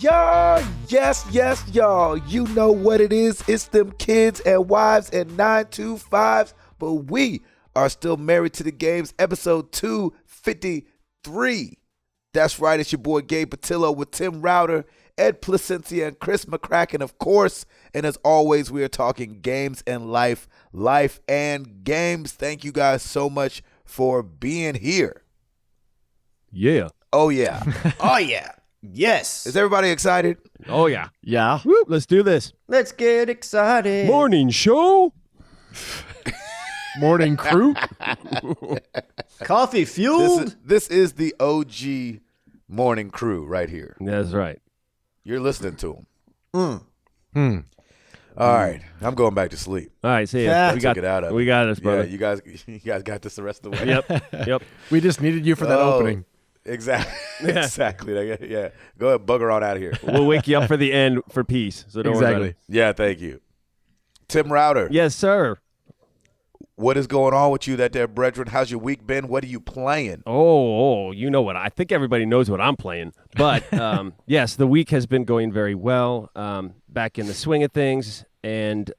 Yes, y'all. You know what it is. It's them kids and wives and 925s, but we are still married to the games. Episode 253. That's right. It's your boy Gabe Patillo with Tim Router, Ed Placencia, and Chris McCracken, of course. And as always, we are talking games and life and games. Thank you guys so much for being here. Yeah. Oh, yeah. Oh, yeah. Yes. Is everybody excited? Oh, yeah. Yeah. Woo, let's do this. Let's get excited. Morning show. Morning crew. Coffee fueled. This is the OG morning crew right here. That's right. You're listening to them. All right. I'm going back to sleep. All right, see Yeah. ya. I took it out of We it. got this, brother. Yeah, you guys got this the rest of the way. Yep. We just needed you for that opening. Exactly. Yeah. Exactly. Yeah. Go ahead, bugger on out of here. We'll wake you up for the end for peace. So don't worry about it. Yeah, thank you. Tim Router, Yes, sir. what is going on with you that there, brethren? How's your week been? What are you playing? Oh, you know what? I think everybody knows what I'm playing. But, yes, the week has been going very well. Back in the swing of things. And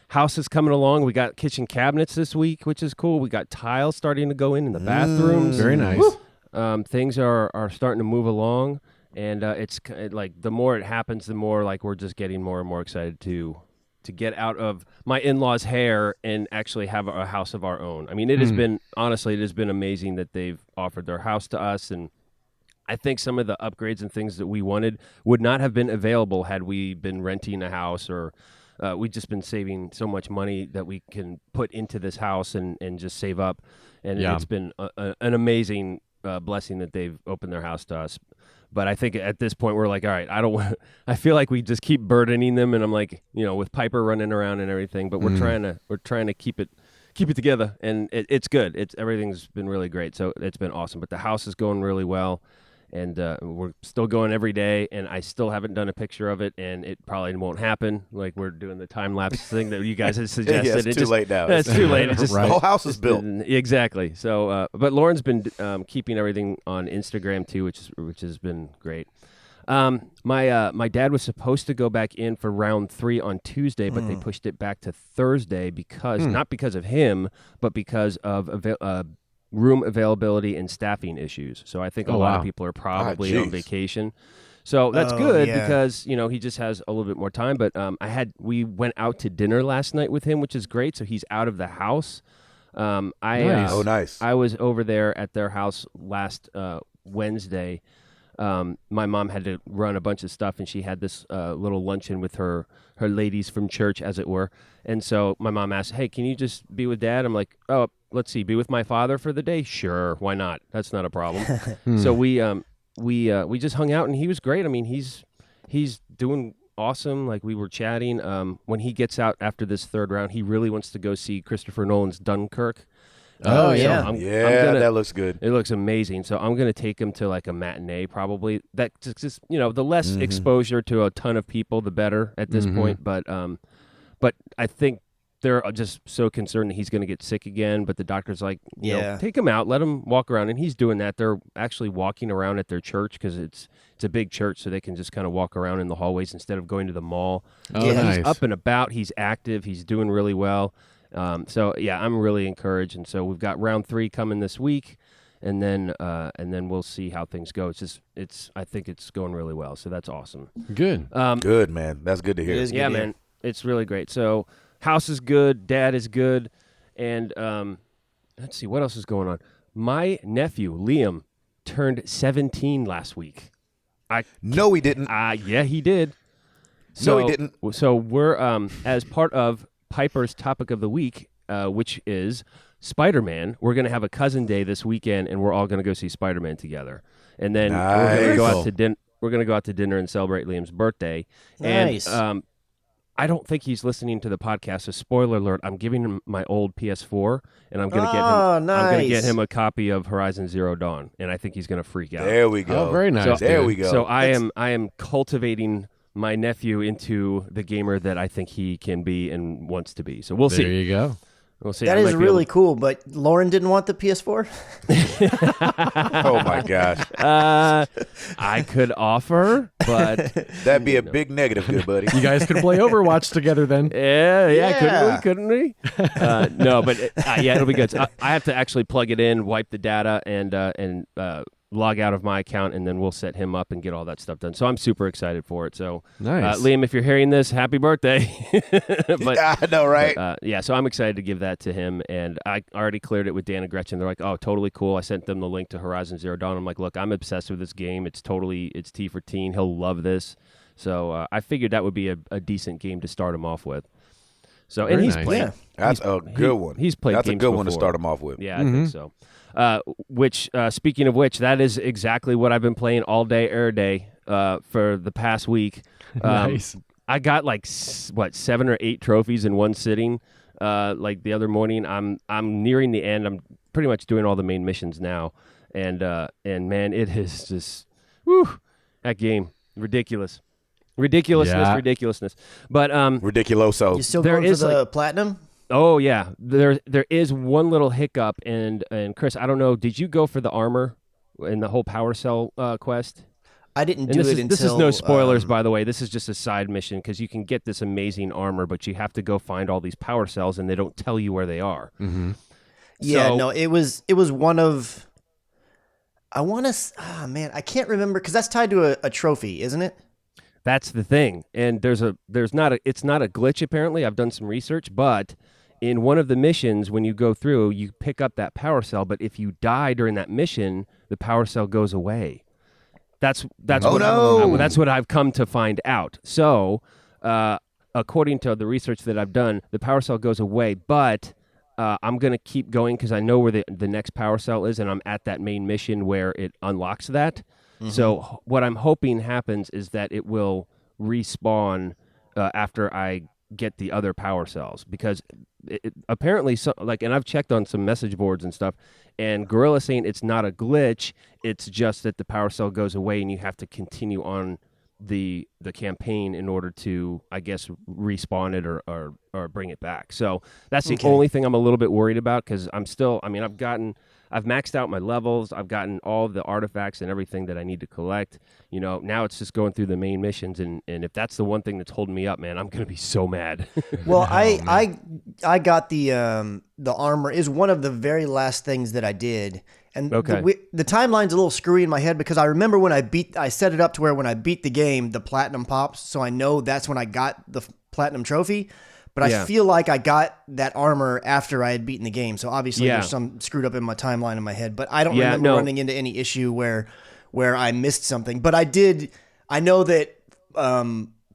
house is coming along. We got kitchen cabinets this week, which is cool. We got tiles starting to go in the bathrooms. Very nice. Things are starting to move along. And it's like the more it happens, the more like we're just getting more and more excited to get out of my in-laws' hair and actually have a house of our own. I mean, it has been, honestly, it has been amazing that they've offered their house to us. And I think some of the upgrades and things that we wanted would not have been available had we been renting a house, or we've just been saving so much money that we can put into this house and just save up. And it's been an amazing blessing that they've opened their house to us. But I think at this point we're like, all right, I feel like we just keep burdening them, and I'm like, with Piper running around and everything, but we're trying to keep it together, and it's good. Everything's been really great, so it's been awesome. But the house is going really well, and we're still going every day, and I still haven't done a picture of it, and it probably won't happen. Like we're doing the time lapse thing that you guys had suggested. It's too late now. It's too late. It's just, The whole house is built. Exactly. So, but Lauren's been keeping everything on Instagram too, which has been great. My dad was supposed to go back in for round 3 on Tuesday, but they pushed it back to Thursday because not because of him, but because of room availability and staffing issues. So I think a lot of people are probably on vacation. So that's good because, he just has a little bit more time. But we went out to dinner last night with him, which is great. So he's out of the house. Nice. I was over there at their house last Wednesday. My mom had to run a bunch of stuff, and she had this little luncheon with her ladies from church, as it were. And so my mom asked, "Hey, can you just be with Dad?" I'm like, "Oh, let's see, be with my father for the day? Sure, why not? That's not a problem." So we just hung out, and he was great. I mean, he's doing awesome. Like, we were chatting. When he gets out after this third round, he really wants to go see Christopher Nolan's Dunkirk. That looks good. It looks amazing. So I'm gonna take him to like a matinee, probably. That just the less exposure to a ton of people, the better at this point. But I think they're just so concerned that he's gonna get sick again. But the doctor's like, take him out, let him walk around, and he's doing that. They're actually walking around at their church because it's a big church, so they can just kind of walk around in the hallways instead of going to the mall. Nice. He's up and about. He's active. He's doing really well. I'm really encouraged, and so we've got round 3 coming this week, and then we'll see how things go. I think it's going really well, so that's awesome. Good. Good, man. That's good to hear. Yeah, man, it's really great. So house is good, Dad is good, and let's see what else is going on. My nephew Liam turned 17 last week. No, he didn't. Yeah, he did. No, he didn't. So we're as part of Piper's topic of the week, which is Spider-Man. We're going to have a cousin day this weekend, and we're all going to go see Spider-Man together. And then we're going to go out to dinner. We're going to go out to dinner and celebrate Liam's birthday. Nice. And I don't think he's listening to the podcast. So spoiler alert: I'm giving him my old PS4, and I'm going to get him. I'm going to get him a copy of Horizon Zero Dawn, and I think he's going to freak out. There we go. Oh, very nice. There we go. So I am cultivating my nephew into the gamer that I think he can be and wants to be. So we'll see. There you go. We'll see. That I is might be really cool, but Lauren didn't want the PS4? Oh my gosh, I could offer, but that'd be a big negative, good buddy. You guys could play Overwatch together then. yeah, couldn't we? No, but yeah, it'll be good. So I have to actually plug it in, wipe the data, and log out of my account, and then we'll set him up and get all that stuff done. So I'm super excited for it. So Nice. Liam, if you're hearing this, happy birthday. But I know, right? yeah, so I'm excited to give that to him, and I already cleared it with Dan and Gretchen. They're like, oh, totally cool. I sent them the link to Horizon Zero Dawn. I'm like, look, I'm obsessed with this game. It's T for teen. He'll love this. So I figured that would be a decent game to start him off with. So and Very he's nice. played. Yeah. That's a good one. He's played. That's a games good one to before. start him off with. Yeah, I think so. Which, speaking of which, that is exactly what I've been playing all day, every day, for the past week. Nice. I got like 7 or 8 trophies in one sitting. Like the other morning, I'm nearing the end. I'm pretty much doing all the main missions now, and man, it is just, that game ridiculousness. But Ridiculoso. You still There going for is, the platinum? oh yeah, there is one little hiccup, and Chris, I don't know, did you go for the armor in the whole power cell quest? I didn't And do this it is, until... this is no spoilers, by the way. This is just a side mission because you can get this amazing armor, but you have to go find all these power cells, and they don't tell you where they are. Mm-hmm. Yeah, So- no, it was one of... I want to... man, I can't remember because that's tied to a trophy, isn't it? That's the thing, and it's not a glitch apparently. I've done some research, but in one of the missions, when you go through, you pick up that power cell, but if you die during that mission, the power cell goes away. That's Oh, no. that's what I've come to find out. So, according to the research that I've done, the power cell goes away, but I'm gonna keep going because I know where the next power cell is, and I'm at that main mission where it unlocks that. So what I'm hoping happens is that it will respawn after I get the other power cells, because apparently, and I've checked on some message boards and stuff, and Gorilla's saying it's not a glitch, it's just that the power cell goes away and you have to continue on the campaign in order to, I guess, respawn it or bring it back. So that's the only thing I'm a little bit worried about, because I've maxed out my levels. I've gotten all of the artifacts and everything that I need to collect. Now it's just going through the main missions, and if that's the one thing that's holding me up, man, I'm gonna be so mad. Well, I got the armor is one of the very last things that I did, and the timeline's a little screwy in my head because I remember when I set it up to where when I beat the game, the platinum pops, so I know that's when I got the platinum trophy. But I feel like I got that armor after I had beaten the game, so obviously there's some screwed up in my timeline in my head. But I don't remember running into any issue where I missed something. But I know that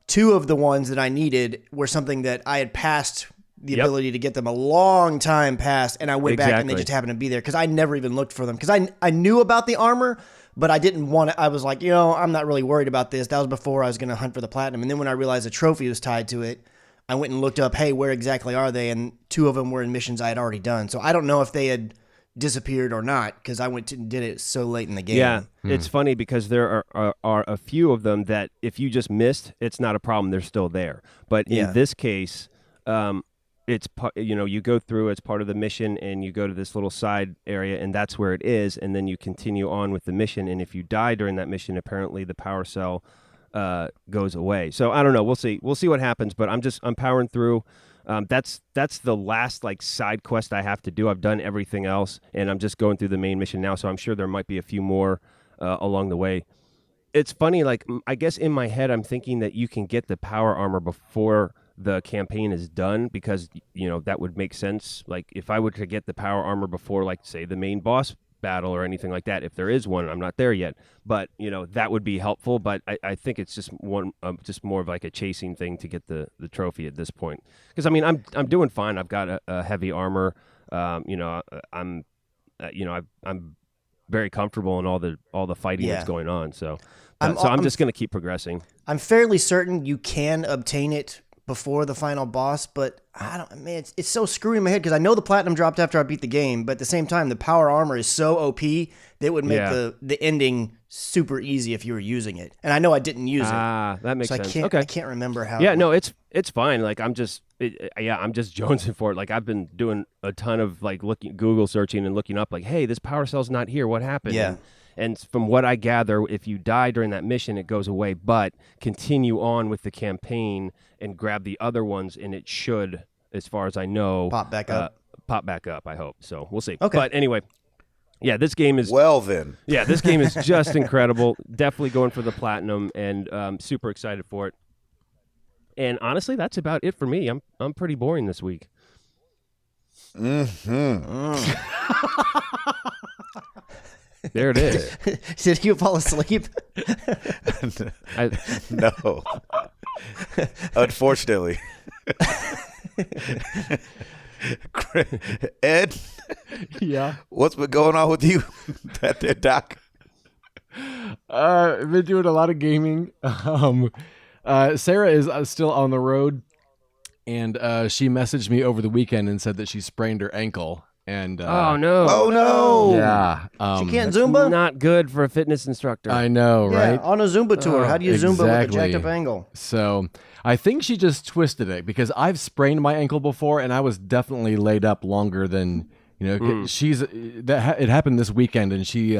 2 of the ones that I needed were something that I had passed the ability to get them a long time past, and I went back and they just happened to be there because I never even looked for them because I knew about the armor, but I didn't want it. I was like, I'm not really worried about this. That was before I was going to hunt for the platinum, and then when I realized the trophy was tied to it, I went and looked up, hey, where exactly are they? And 2 of them were in missions I had already done. So I don't know if they had disappeared or not because I went and did it so late in the game. Yeah, it's funny because there are a few of them that if you just missed, it's not a problem. They're still there. But in this case, it's you go through as part of the mission and you go to this little side area and that's where it is, and then you continue on with the mission. And if you die during that mission, apparently the power cell goes away. So I don't know. We'll see what happens. But I'm powering through. That's the last side quest I have to do. I've done everything else, and I'm just going through the main mission now. So I'm sure there might be a few more along the way. It's funny. I guess in my head, I'm thinking that you can get the power armor before the campaign is done because that would make sense. Like if I were to get the power armor before, say the main boss battle or anything like that, if there is one, I'm not there yet, but that would be helpful. But I think it's just just more of like a chasing thing to get the trophy at this point, because I'm doing fine. I've got a heavy armor. I'm very comfortable in all the fighting that's going on. So I'm just going to keep progressing. I'm fairly certain you can obtain it before the final boss, but it's so screwy in my head because I know the platinum dropped after I beat the game, but at the same time, the power armor is so OP That would make the ending super easy if you were using it. And I know I didn't use it. That makes sense. I can't remember how. Yeah, no, it's fine. Like I'm just jonesing for it. Like I've been doing a ton of like Google searching and looking up like, hey, this power cell's not here. What happened? Yeah. And from what I gather, if you die during that mission, it goes away. But continue on with the campaign and grab the other ones, and it should, as far as I know, Pop back up. I hope. So we'll see. Okay. But anyway, yeah, this game is... Well, then. Yeah, this game is just incredible. Definitely going for the platinum, and super excited for it. And honestly, that's about it for me. I'm pretty boring this week. There it is. Did you fall asleep? No. Unfortunately. Ed? Yeah. What's been going on with you at there, Doc? I've been doing a lot of gaming. Sarah is still on the road, and she messaged me over the weekend and said that she sprained her ankle. And oh no! Oh no! Yeah, she can't Zumba. Not good for a fitness instructor. I know, right? On a Zumba tour, how do you Zumba with a jacked up ankle? So I think she just twisted it because I've sprained my ankle before, and I was definitely laid up longer than it happened this weekend, and she's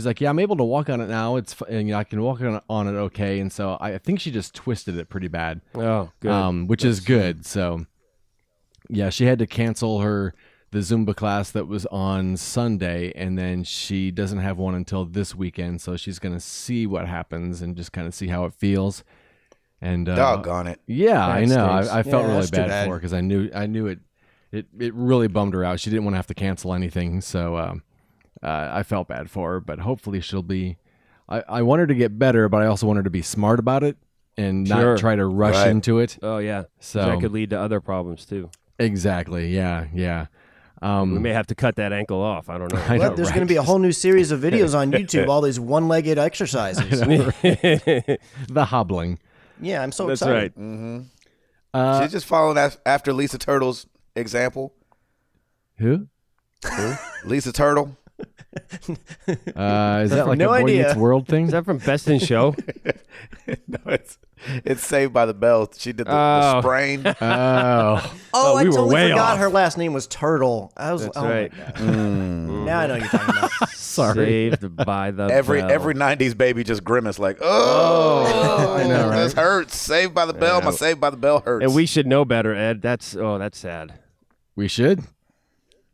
like, yeah, I'm able to walk on it now. I can walk on it okay, and so I think she just twisted it pretty bad. Oh, good. Which is good. So yeah, she had to cancel the Zumba class that was on Sunday, and then she doesn't have one until this weekend, so she's going to see what happens and just kind of see how it feels. And doggone it. Yeah, I know. Stinks. I felt really that's too bad bad. for her because I knew it really bummed her out. She didn't want to have to cancel anything, so I felt bad for her, but hopefully she'll be... I want her to get better, but I also want her to be smart about it and not try to rush into it. Oh, yeah. So that could lead to other problems, too. Exactly, yeah. We may have to cut that ankle off. I don't know. I know, There's right? going to be a whole new series of videos on YouTube, all these one-legged exercises. The hobbling. Yeah, I'm so That's excited. right. Mm-hmm. She's just following after Lisa Turtle's example. Who? Lisa Turtle. Is that like no a Boy idea. Meets World thing? Is that from Best in Show? No, it's Saved by the Bell. She did the sprain. Oh. Oh, I we were totally way forgot off. her last name was Turtle. I was, That's oh right. my God. Now I know what you're talking about. Sorry. Saved by the Every Bell. 90s baby just grimace like, oh, I know, right? This hurts. Saved by the Bell. My Saved by the Bell hurts. And we should know better, Ed. That's sad. We should.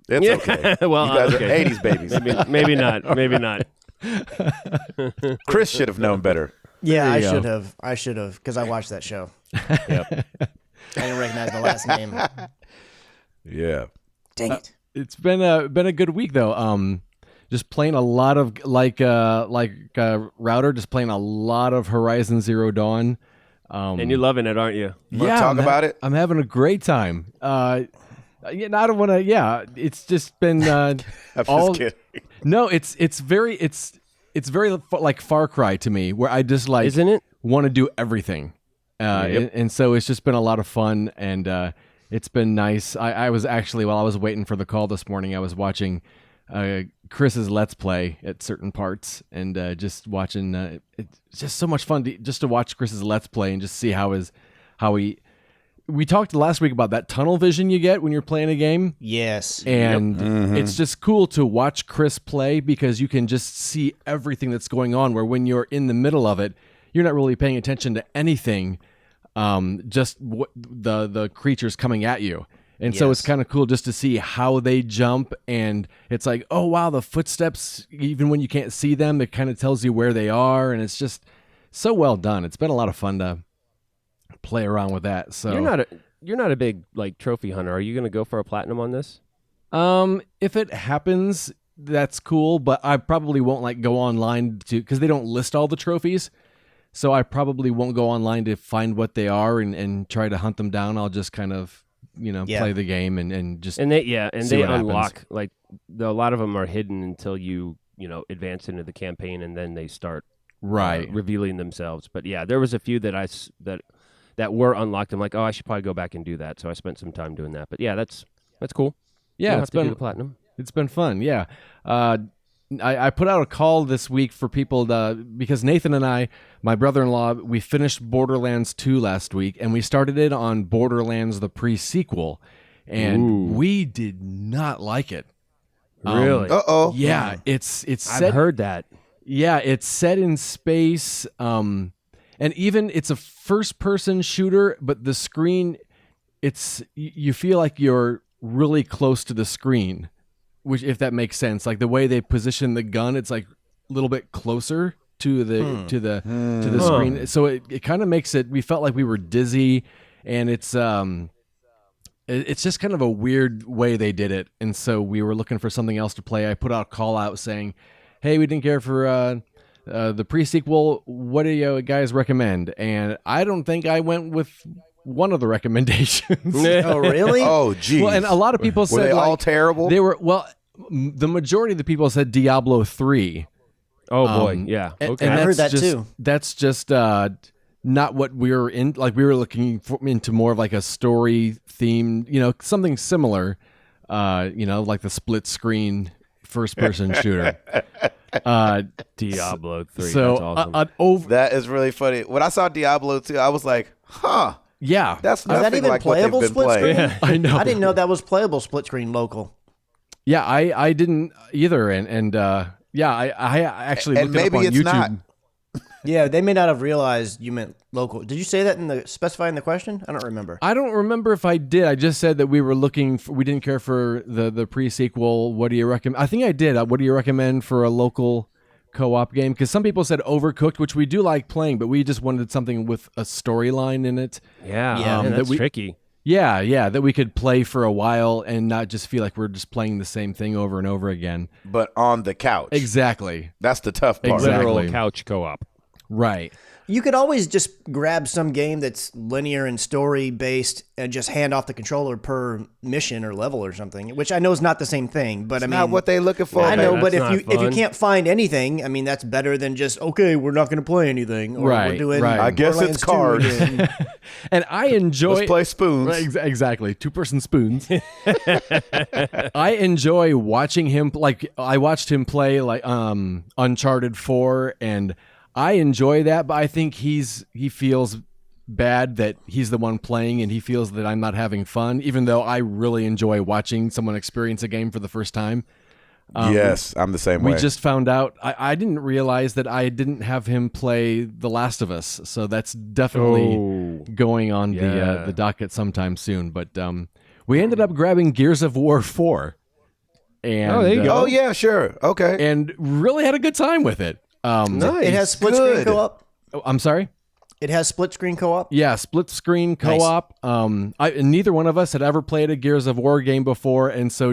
It's okay. Well, you guys okay. are 80s babies. Maybe not. Maybe not. Chris should have known better. Yeah, There I you go. should have. I should have, because I watched that show. Yep. I didn't recognize the last name. Yeah. Dang it. It's been a good week though. Just playing a lot of Router, just playing a lot of Horizon Zero Dawn. And you're loving it, aren't you? Wanna talk about it? I'm having a great time. I don't want to. Yeah, it's just been I'm just kidding. No, it's very like Far Cry to me, where I just like Isn't it? want to do everything. And so it's just been a lot of fun, and it's been nice. I was actually, while I was waiting for the call this morning, I was watching Chris's Let's Play at certain parts, and just watching. It's just so much fun just to watch Chris's Let's Play and just see how he. We talked last week about that tunnel vision you get when you're playing a game. Yes. And it's just cool to watch Chris play because you can just see everything that's going on, where when you're in the middle of it, you're not really paying attention to anything, just the creatures coming at you. And so it's kind of cool just to see how they jump, and it's like, oh wow, the footsteps, even when you can't see them, it kind of tells you where they are, and it's just so well done. It's been a lot of fun to play around with that. So you're not a big like trophy hunter. Are you going to go for a platinum on this? If it happens, that's cool, but I probably won't like go online because they don't list all the trophies. So I probably won't go online to find what they are and try to hunt them down. I'll just kind of, play the game and just they unlock like a lot of them are hidden until you advance into the campaign, and then they start revealing themselves. But yeah, there was a few that were unlocked. I'm like, oh, I should probably go back and do that. So I spent some time doing that. But yeah, that's cool. Yeah, You don't it's have to been do the platinum. It's been fun. Yeah. I put out a call this week for people because Nathan and I, my brother-in-law, we finished Borderlands 2 last week, and we started it on Borderlands the pre-sequel, and we did not like it. Really? Yeah, it's set, I've heard that. Yeah, it's set in space, and even it's a first-person shooter, but the screen, you feel like you're really close to the screen. Which, if that makes sense, like the way they position the gun, it's like a little bit closer to the screen. So it kind of makes it. We felt like we were dizzy, and it's just kind of a weird way they did it. And so we were looking for something else to play. I put out a call out saying, "Hey, we didn't care for the pre-sequel. What do you guys recommend?" And I don't think I went with one of the recommendations. Oh, really? Oh, geez. Well, and a lot of people said were they all terrible? They were. Well, the majority of the people said Diablo 3. Oh boy, yeah. Okay, And I heard that's that just, too. That's just not what we were in. Like we were looking into more of like a story theme, something similar. Like the split screen first person shooter. Diablo 3. So that's awesome. That is really funny. When I saw Diablo 2, I was like, huh. Yeah, That's Is that nothing even like what playable they've been split playing. screen? I know. I didn't know that was playable split screen local. Yeah, I didn't either, and I actually And looked it up maybe on it's YouTube. not. Yeah, they may not have realized you meant local. Did you say that in the specifying the question? I don't remember. I don't remember if I did. I just said that we were looking for, we didn't care for the pre-sequel. What do you recommend? I think I did. What do you recommend for a local co-op game? Because some people said Overcooked, which we do like playing, but we just wanted something with a storyline in it. Yeah, man, that's tricky. Yeah, that we could play for a while and not just feel like we're just playing the same thing over and over again. But on the couch. Exactly. That's the tough part. Exactly. Literal couch co-op. Right. You could always just grab some game that's linear and story based and just hand off the controller per mission or level or something, which I know is not the same thing, but I mean, Not what they looking for. I know, baby. but That's if not you fun. can't find anything, I mean, that's better than just, okay, we're not going to play anything. Or Right, we're doing right. I guess Borderlands it's 2 cards. again. And I enjoy... Let's play spoons. Right, exactly. 2-person spoons. I enjoy watching him. Like I watched him play like Uncharted 4, and I enjoy that. But I think he feels bad that he's the one playing, and he feels that I'm not having fun. Even though I really enjoy watching someone experience a game for the first time. Yes, I'm the same way. We just found out. I didn't realize that I didn't have him play The Last of Us, so that's definitely going on the docket sometime soon. But we ended up grabbing Gears of War 4, and there you go. Oh, yeah, sure. Okay. and really had a good time with it. Nice. It has split screen Good. co-op. Oh, I'm sorry. It has split screen co-op. Yeah, split screen co-op. Neither one of us had ever played a Gears of War game before, and so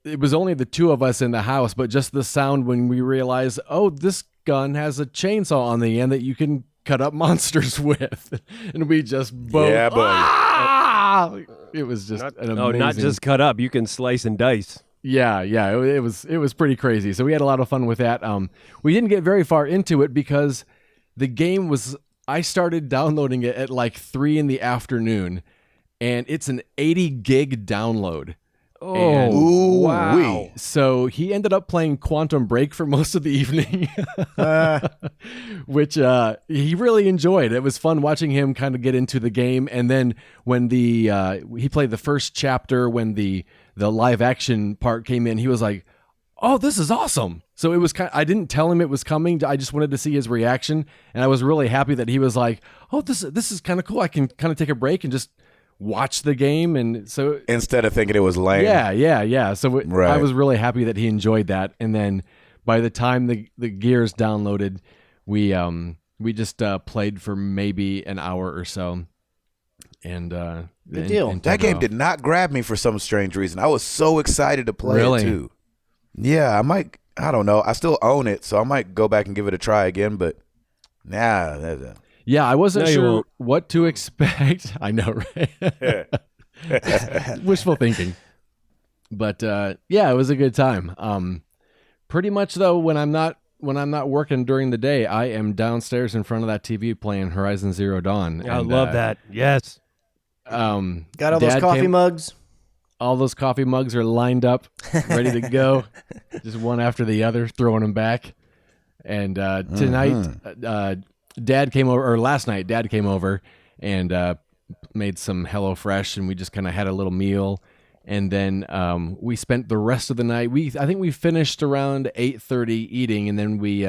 it was only the two of us in the house, but just the sound when we realized, oh, this gun has a chainsaw on the end that you can cut up monsters with. And we just both... Yeah, buddy. Ah! It was just an amazing... not just cut up. You can slice and dice. Yeah, it was pretty crazy. So we had a lot of fun with that. We didn't get very far into it because the game was... I started downloading it at like 3 PM, and it's an 80 gig download. And Ooh, wow. wee. so he ended up playing Quantum Break for most of the evening, which he really enjoyed. It was fun watching him kind of get into the game. And then when he played the first chapter, when the live action part came in, he was like, "Oh, this is awesome!" So it was I didn't tell him it was coming. I just wanted to see his reaction, and I was really happy that he was like, "Oh, this is kind of cool. I can kind of take a break and just watch the game." And so Instead of thinking it was lame. yeah. So Right. I was really happy that he enjoyed that. And then by the time the Gears downloaded, we just played for maybe an hour or so. And Good deal. That game did not grab me for some strange reason. I was so excited to play Really? it too. Yeah, I don't know. I still own it, so I might go back and give it a try again, but Yeah, I wasn't No, you sure won't. what to expect. I know, right? Wishful thinking. But yeah, it was a good time. Pretty much though, when I'm not working during the day, I am downstairs in front of that TV playing Horizon Zero Dawn. I And, love that. Yes. Got all those Dad coffee came- mugs. all those coffee mugs are lined up, ready to go, just one after the other, throwing them back. And tonight, Dad came over, or last night, Dad came over and made some HelloFresh, and we just kind of had a little meal. And then we spent the rest of the night. I think we finished around 8:30 eating, and then we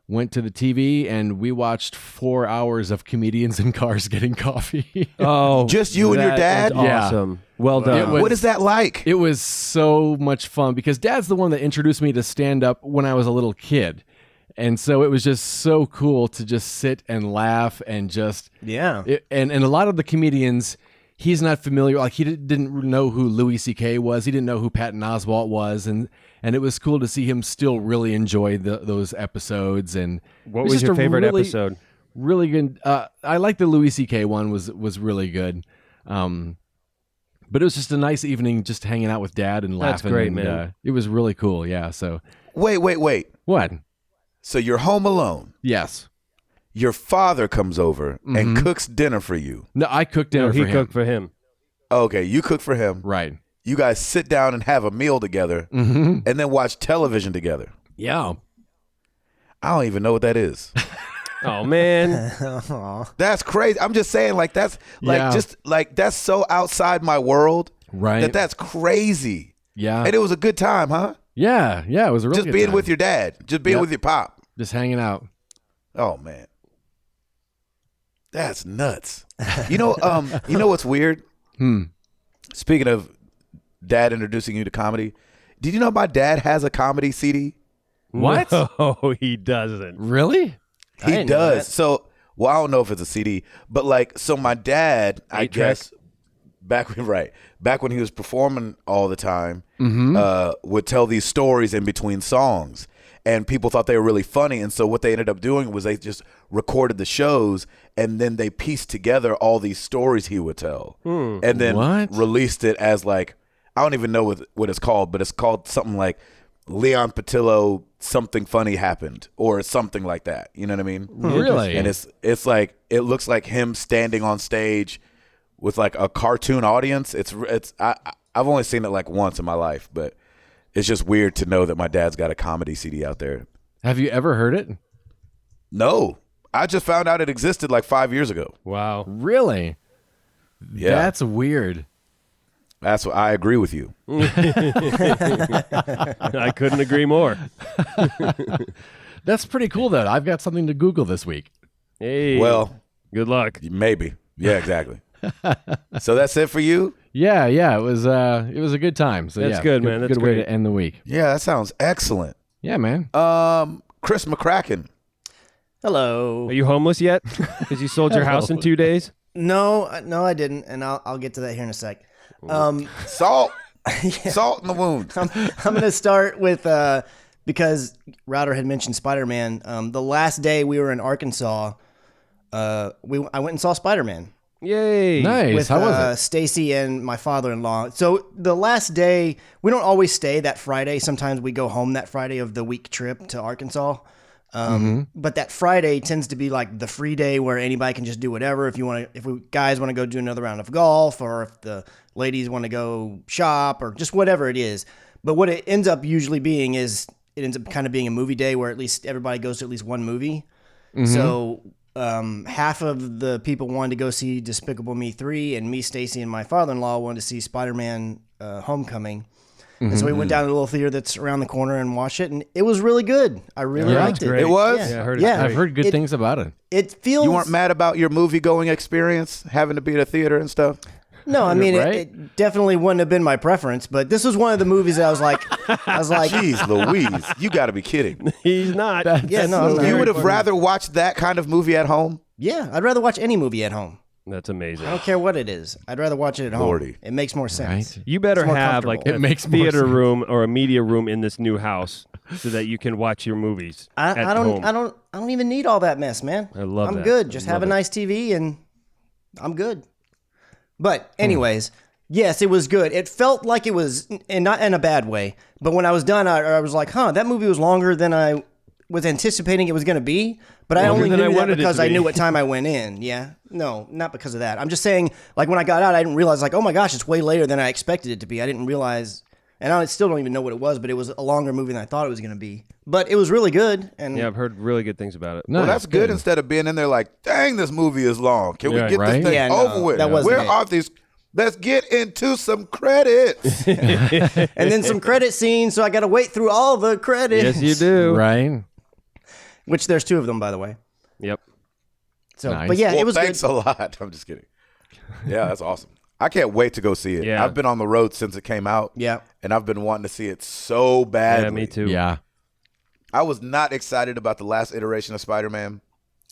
went to the TV and we watched 4 hours of comedians in cars getting coffee. Oh, just you and your dad? Awesome. Well done. What is that like? It was so much fun because Dad's the one that introduced me to stand-up when I was a little kid. And so it was just so cool to just sit and laugh and just... Yeah. And a lot of the comedians... He's not familiar. Like he didn't know who Louis C.K. was. He didn't know who Patton Oswalt was, and it was cool to see him still really enjoy those episodes. And what was your favorite episode? Really good. I like the Louis C.K. one. Was really good. But it was just a nice evening, just hanging out with Dad and laughing. That's great, and, man. It was really cool. Yeah. So Wait. what? So you're home alone. Yes. Your father comes over and cooks dinner for you. No, I cooked dinner for him. He cooked for him. Okay, you cook for him. Right. You guys sit down and have a meal together and then watch television together. Yeah. I don't even know what that is. Oh, man. That's crazy. I'm just saying, like, that's like Yeah. just like that's so outside my world. Right. That's crazy. Yeah. And it was a good time, huh? Yeah. It was a really Just good being time. with your dad. Just being Yep. with your pop. Just hanging out. Oh man. That's nuts. You know what's weird? Speaking of Dad introducing you to comedy, did you know my dad has a comedy CD? What? No, he doesn't. Really? I He didn't know does. that. So, well, I don't know if it's a CD, but like, so my dad, I 8-track? guess, back when he was performing all the time, would tell these stories in between songs, and people thought they were really funny. And so what they ended up doing was they just recorded the shows, and then they pieced together all these stories he would tell, and then What? released it as like, I don't even know what it's called, but it's called something like Leon Patillo, something funny happened, or something like that. You know what I mean? Really? And it's like, it looks like him standing on stage with like a cartoon audience. I've only seen it like once in my life, but it's just weird to know that my dad's got a comedy CD out there. Have you ever heard it? No, I just found out it existed like 5 years ago. Wow. Really? Yeah, That's weird. that's what I agree with you. I couldn't agree more. That's pretty cool, though. I've got something to Google this week. Hey. Well, good luck. maybe. Yeah, exactly. So that's it for you? Yeah. It was a good time. So That's yeah, good, man. That's good way great. to end the week. Yeah, that sounds excellent. Yeah, man. Chris McCracken. Hello. Are you homeless yet? Because you sold your house in 2 days? No, I didn't, and I'll get to that here in a sec. Salt. Salt in the wound. I'm gonna start with because Router had mentioned Spider-Man. The last day we were in Arkansas, I went and saw Spider-Man Yay. Nice. with How was it? Stacy and my father-in-law. So the last day, we don't always stay that Friday. Sometimes we go home that Friday of the week trip to Arkansas. But that Friday tends to be like the free day where anybody can just do whatever. If we guys want to go do another round of golf, or if the ladies want to go shop, or just whatever it is. But what it ends up usually being is it ends up kind of being a movie day where at least everybody goes to at least one movie. So half of the people wanted to go see Despicable Me 3, and me, Stacy, and my father-in-law wanted to see Spider-Man Homecoming. And so we went down to the little theater that's around the corner and watched it, and it was really good. I really liked it. great. It was? Yeah, Yeah, I heard yeah. I've heard good It- things about it. It feels. You weren't mad about your movie going experience, having to be at a theater and stuff? No, I mean Right? it definitely wouldn't have been my preference, but this was one of the movies that I was like, Jeez Louise, you got to be kidding. He's not. yeah, no, I'm not. You would have rather watched that kind of movie at home? Yeah, I'd rather watch any movie at home. That's amazing. I don't care what it is. I'd rather watch it at home. Lordy. It makes more sense. Right. You better It's more have like comfortable. a It makes more theater sense. room or a media room in this new house so that you can watch your movies at I home. don't even need all that mess, man. I love I'm that. good. Just have Love a it. nice TV and I'm good. But anyways, yes, it was good. It felt like it was, and not in a bad way. But when I was done, I was like, that movie was longer than I was anticipating it was going to be, but I only than I knew that wanted it because to I be. knew what time I went in. Yeah. No, not because of that. I'm just saying, like, when I got out, I didn't realize, like, oh my gosh, it's way later than I expected it to be. I didn't realize, and I still don't even know what it was, but it was a longer movie than I thought it was going to be. But it was really good. And Yeah, I've heard really good things about it. No, Well, that's good instead of being in there like, dang, this movie is long. Can we Yeah, get right? this thing Yeah, no, over with? that wasn't Where it. are these? Let's get into some credits. and then some credit scenes, so I got to wait through all the credits. Yes, you do. Right. Which there's 2 of them, by the way. Yep. So, Nice. but yeah, Well, it was thanks good. a lot. I'm just kidding. Yeah, that's awesome. I can't wait to go see it. Yeah. I've been on the road since it came out. Yeah. And I've been wanting to see it so badly. Yeah, me too. Yeah. I was not excited about the last iteration of Spider-Man.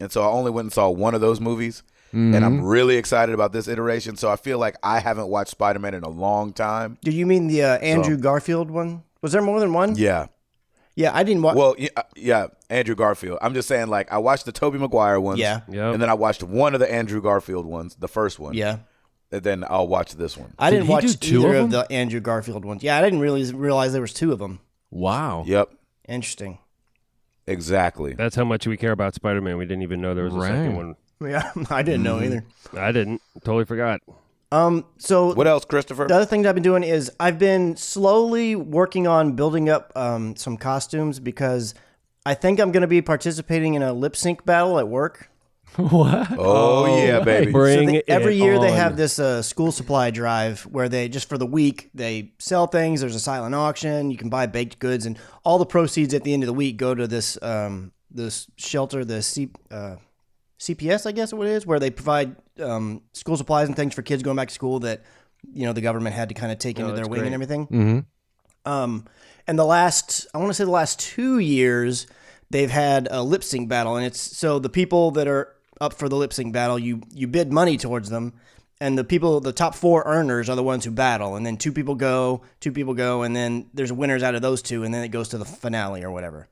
And so I only went and saw one of those movies. And I'm really excited about this iteration. So I feel like I haven't watched Spider-Man in a long time. Do you mean the Andrew Garfield one? Was there more than one? Yeah. Yeah, I didn't watch. Well, yeah, Andrew Garfield. I'm just saying, like, I watched the Tobey Maguire ones. Yeah. Yep. And then I watched one of the Andrew Garfield ones, the first one. Yeah. And then I'll watch this one. I didn't he watch do 2 either of of the Andrew Garfield ones. Yeah, I didn't really realize there was 2 of them. Wow. Yep. Interesting. Exactly. That's how much we care about Spider-Man. We didn't even know there was a second Right. one. Yeah, I didn't know either. I didn't. Totally forgot. So What else, Christopher? the other thing that I've been doing is I've been slowly working on building up some costumes because I think I'm going to be participating in a lip sync battle at work. What? Oh, yeah, baby. Bring Every it year they on. have this school supply drive where they just for the week they sell things. There's a silent auction. You can buy baked goods, and all the proceeds at the end of the week go to this this shelter, the CPS, I guess what it is, where they provide school supplies and things for kids going back to school that the government had to kind of take into their that's wing great. and everything. And the last 2 years, they've had a lip sync battle, and it's so the people that are up for the lip sync battle, you bid money towards them, and the top 4 earners are the ones who battle, and then 2 people go, and then there's winners out of those 2, and then it goes to the finale or whatever.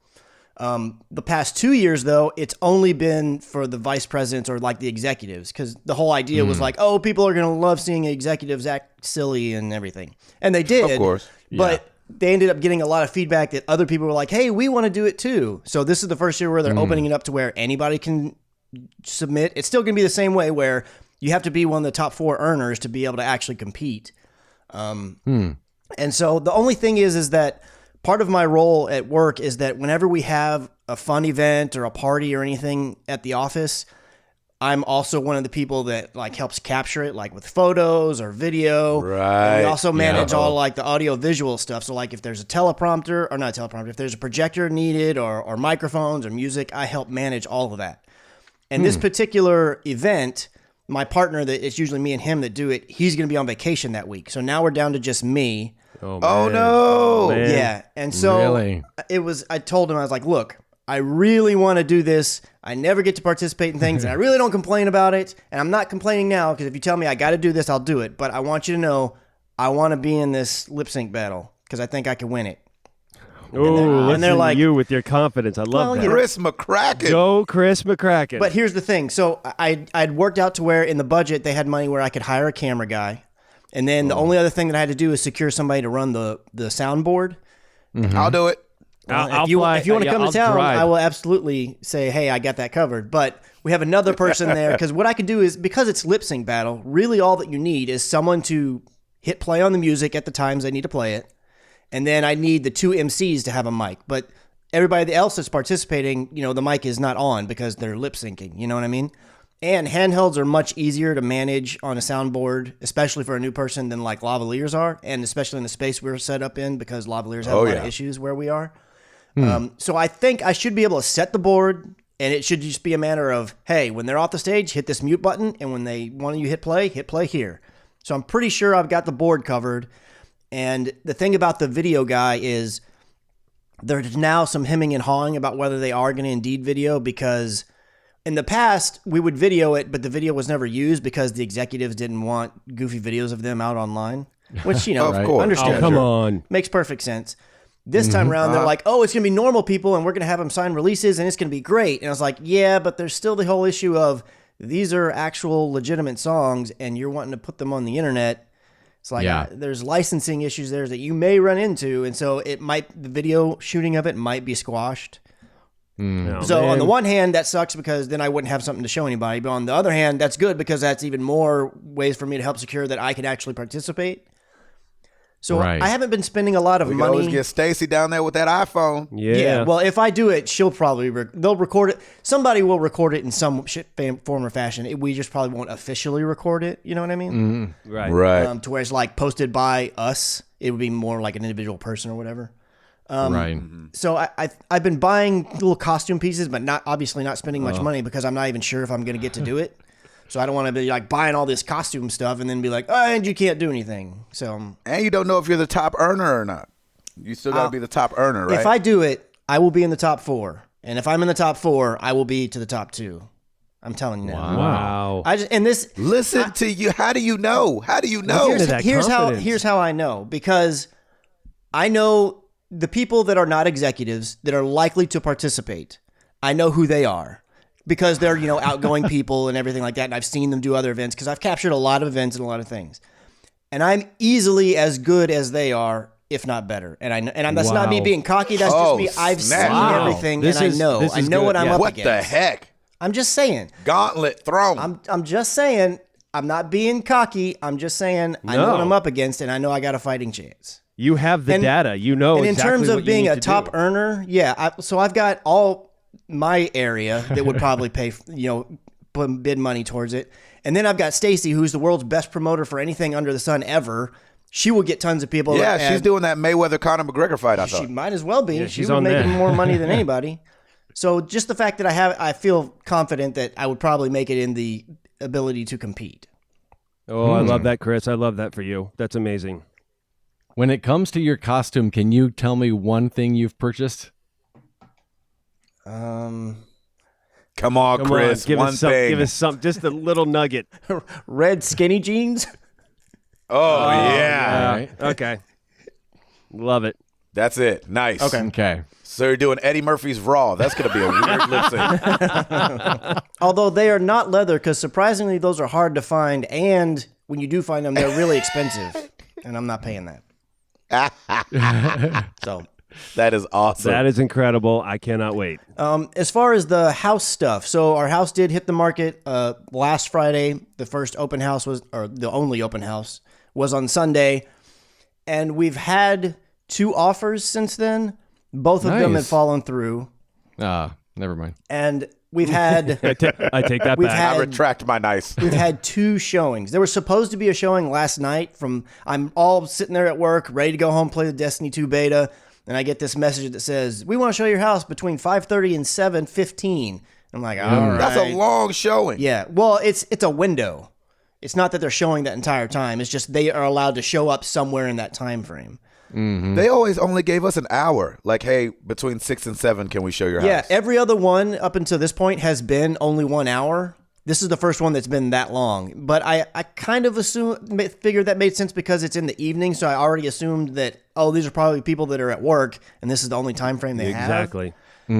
The past 2 years, though, it's only been for the vice presidents or like the executives, because the whole idea was like, oh, people are going to love seeing executives act silly and everything. And they did. Of course. But they ended up getting a lot of feedback that other people were like, hey, we want to do it too. So this is the first year where they're opening it up to where anybody can submit. It's still going to be the same way where you have to be one of the top 4 earners to be able to actually compete. And so the only thing is that part of my role at work is that whenever we have a fun event or a party or anything at the office, I'm also one of the people that like helps capture it, like with photos or video. Right. And we also manage all like the audio visual stuff. So like if there's a teleprompter or not a teleprompter, if there's a projector needed or microphones or music, I help manage all of that. And this particular event, my partner, that it's usually me and him that do it, he's going to be on vacation that week. So now we're down to just me. Oh, Oh, man. no. Man. Yeah. And so Really? I told him, I was like, look, I really want to do this. I never get to participate in things, and I really don't complain about it. And I'm not complaining now because if you tell me I got to do this, I'll do it. But I want you to know I want to be in this lip sync battle because I think I can win it. Oh, and they're listen like- to you with your confidence. I love Well, that. you know- Chris McCracken. Go, Chris McCracken. But here's the thing. So I'd worked out to where in the budget they had money where I could hire a camera guy. And then the only other thing that I had to do is secure somebody to run the soundboard. I'll do it. I'll if you fly. want to Yeah, come I'll to town, drive. I will absolutely say, hey, I got that covered. But we have another person there because what I could do is, because it's lip sync battle, really all that you need is someone to hit play on the music at the times they need to play it. And then I need the 2 MCs to have a mic. But everybody else that's participating, the mic is not on because they're lip syncing. You know what I mean? And handhelds are much easier to manage on a soundboard, especially for a new person, than like lavaliers are. And especially in the space we're set up in because lavaliers have a lot of issues where we are. So I think I should be able to set the board, and it should just be a matter of, hey, when they're off the stage, hit this mute button. And when they want you hit play here. So I'm pretty sure I've got the board covered. And the thing about the video guy is there's now some hemming and hawing about whether they are going to indeed video, because in the past we would video it, but the video was never used because the executives didn't want goofy videos of them out online, which, Of course. understand. Oh, come on. Makes perfect sense. This time around, they're like, oh, it's going to be normal people and we're going to have them sign releases and it's going to be great. And I was like, yeah, but there's still the whole issue of these are actual legitimate songs and you're wanting to put them on the internet. It's like there's licensing issues there that you may run into. And so the video shooting of it might be squashed. Oh, So on man. the one hand, that sucks because then I wouldn't have something to show anybody. But on the other hand, that's good because that's even more ways for me to help secure that I can actually participate. So Right. I haven't been spending a lot of We can money. always get Stacy down there with that iPhone. Yeah. Well, if I do it, she'll probably they'll record it. Somebody will record it in some form or fashion. We just probably won't officially record it. You know what I mean? Right. Right. To where it's like posted by us. It would be more like an individual person or whatever. Right. So I've been buying little costume pieces, but obviously not spending much money because I'm not even sure if I'm going to get to do it. So I don't want to be like buying all this costume stuff and then be like, oh, and you can't do anything. So And you don't know if you're the top earner or not. You still got to be the top earner, right? if I do it, I will be in the top 4. And if I'm in the top 4, I will be to the top 2. I'm telling you now. Wow. Listen to you. How do you know? How do you know? Here's- that confidence. Here's how I know, because I know the people that are not executives that are likely to participate. I know who they are because they're, outgoing people and everything like that. And I've seen them do other events because I've captured a lot of events and a lot of things. And I'm easily as good as they are, if not better. And that's not me Wow. being cocky. That's Oh, just me. I've snap. seen Wow. everything, This and is I know good. what I'm Yeah. up What against. the heck? I'm just saying. Gauntlet thrown. I'm just saying. I'm not being cocky. I'm just saying I know what No. I'm up against, and I know I got a fighting chance. You have the And- And data. in exactly terms what of you being need a to top do. earner, so I've got all my area that would probably pay, put bid money towards it, and then I've got Stacy, who's the world's best promoter for anything under the sun ever. She will get tons of people. Yeah, and she's doing that Mayweather Conor McGregor fight, I She thought. might as well be. Yeah, She she's would on make there. more money than anybody. So just the fact that I feel confident that I would probably make it in the ability to compete. Oh, I love that, Chris. I love that for you. That's amazing. When it comes to your costume, can you tell me one thing you've purchased? Come on, Come Chris. on, give one us some. thing. Give us some. Just a little nugget. Red skinny jeans. oh, yeah. All right. Okay. Love it. That's it. Nice. Okay. So you're doing Eddie Murphy's Raw. That's going to be a weird lip sync. Although they are not leather, because surprisingly those are hard to find, and when you do find them, they're really expensive, and I'm not paying that. So, That is awesome. That is incredible. I cannot wait. as far as the house stuff, so our house did hit the market last Friday. The first open house the only open house was on Sunday, and we've had 2 offers since then. Both of them Nice. have fallen through, Never mind. and we've had I take that We've back. had- I retract my nice. we've had 2 showings. There was supposed to be a showing last night. I'm all sitting there at work, ready to go home, play the Destiny 2 beta, and I get this message that says, "We want to show your house between 5:30 and 7:15." I'm like, all right. That's a long showing. Yeah. Well, it's a window. It's not that they're showing that entire time. It's just they are allowed to show up somewhere in that time frame. They always only gave us an hour. Like, hey, between 6 and 7, can we show your Yeah, house? every other one up until this point has been only 1 hour. This is the first one that's been that long. But I kind of figured that made sense because it's in the evening, so I already assumed that, these are probably people that are at work, and this is the only time frame they have. Exactly.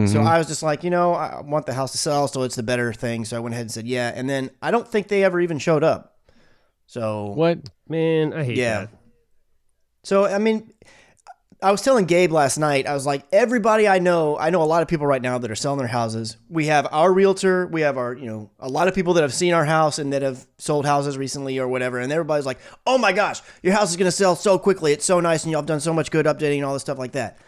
So I was just like, I want the house to sell, so it's the better thing. So I went ahead and said, yeah. And then I don't think they ever even showed up. So What? Man, I hate that. So, I mean, I was telling Gabe last night, I was like, everybody I know a lot of people right now that are selling their houses. We have our realtor, we have our, a lot of people that have seen our house and that have sold houses recently or whatever. And everybody's like, oh my gosh, your house is going to sell so quickly. It's so nice. And y'all have done so much good updating and all this stuff like that.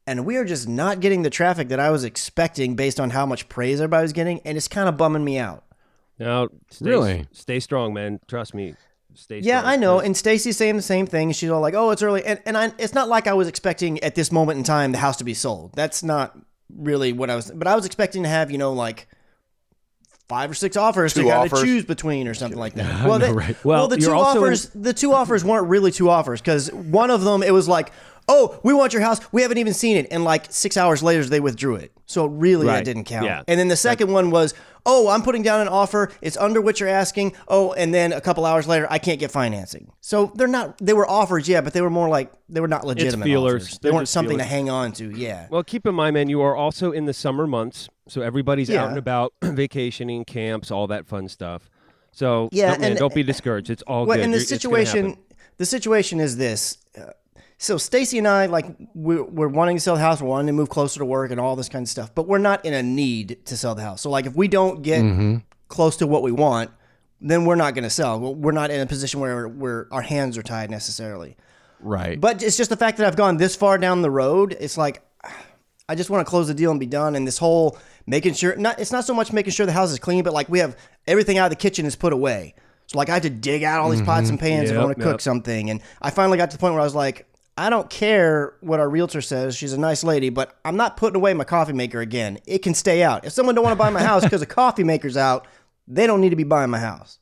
And we are just not getting the traffic that I was expecting based on how much praise everybody was getting. And it's kind of bumming me out. Now, Really? stay strong, man. Trust me. Stay Yeah, strong. I know. And Stacy's saying the same thing. She's all like, "Oh, it's early," and it's not like I was expecting at this moment in time the house to be sold. That's not really what I was. But I was expecting to have like 5 or 6 offers to 2 kind of offers? choose between or something like that. I know, right. Well, Well, the you're 2 also offers, the 2 offers weren't really 2 offers because one of them it was like, "Oh, we want your house. We haven't even seen it," and like 6 hours later they withdrew it. So really, that Right. didn't count. Yeah. And then the second one was, "Oh, I'm putting down an offer. It's under what you're asking." Oh, and then a couple hours later, I can't get financing. So they were offers, yeah, but they were more like, they were not legitimate feelers. offers. They They're weren't just something feelers. to hang on to, yeah. Well, keep in mind, man, you are also in the summer months, so everybody's Yeah. out and about, vacationing, camps, all that fun stuff. So, Yeah, no, man, and- don't be discouraged. It's all Well, good. and the It's gonna happen. situation is this. So Stacy and I, like, we're wanting to sell the house. We're wanting to move closer to work and all this kind of stuff. But we're not in a need to sell the house. So, like, if we don't get close to what we want, then we're not going to sell. We're not in a position where our hands are tied necessarily. Right. But it's just the fact that I've gone this far down the road. It's like, I just want to close the deal and be done. And this whole making sure, it's not so much making sure the house is clean, but like we have everything out of the kitchen is put away. So like I had to dig out all these pots and pans if I want to cook something. And I finally got to the point where I was like, I don't care what our realtor says. She's a nice lady, but I'm not putting away my coffee maker again. It can stay out. If someone don't want to buy my house because the coffee maker's out, they don't need to be buying my house.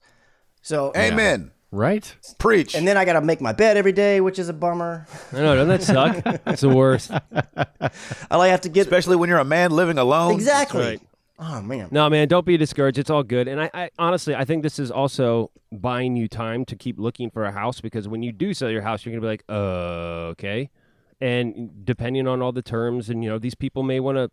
So Amen. Right? Preach. And then I got to make my bed every day, which is a bummer. I know, doesn't that suck? It's the worst. I have to get Especially when you're a man living alone. exactly. Right. Oh man. No, man, don't be discouraged. It's all good. And I honestly, I think this is also buying you time to keep looking for a house, because when you do sell your house, you're going to be like, okay. And depending on all the terms, and, these people may want to,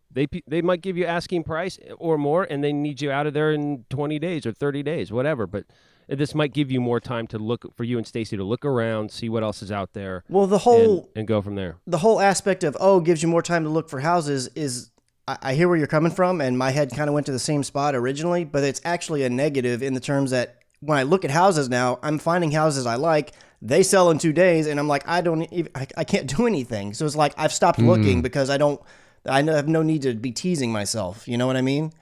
they might give you asking price or more, and they need you out of there in 20 days or 30 days, whatever. But this might give you more time to look, for you and Stacy to look around, see what else is out there. Well, the whole and go from there. The whole aspect of gives you more time to look for houses is, I hear where you're coming from, and my head kind of went to the same spot originally, but it's actually a negative in the terms that when I look at houses now, I'm finding houses I like. They sell in 2 days, and I'm like, I can't do anything. So it's like I've stopped looking because I have no need to be teasing myself. You know what I mean?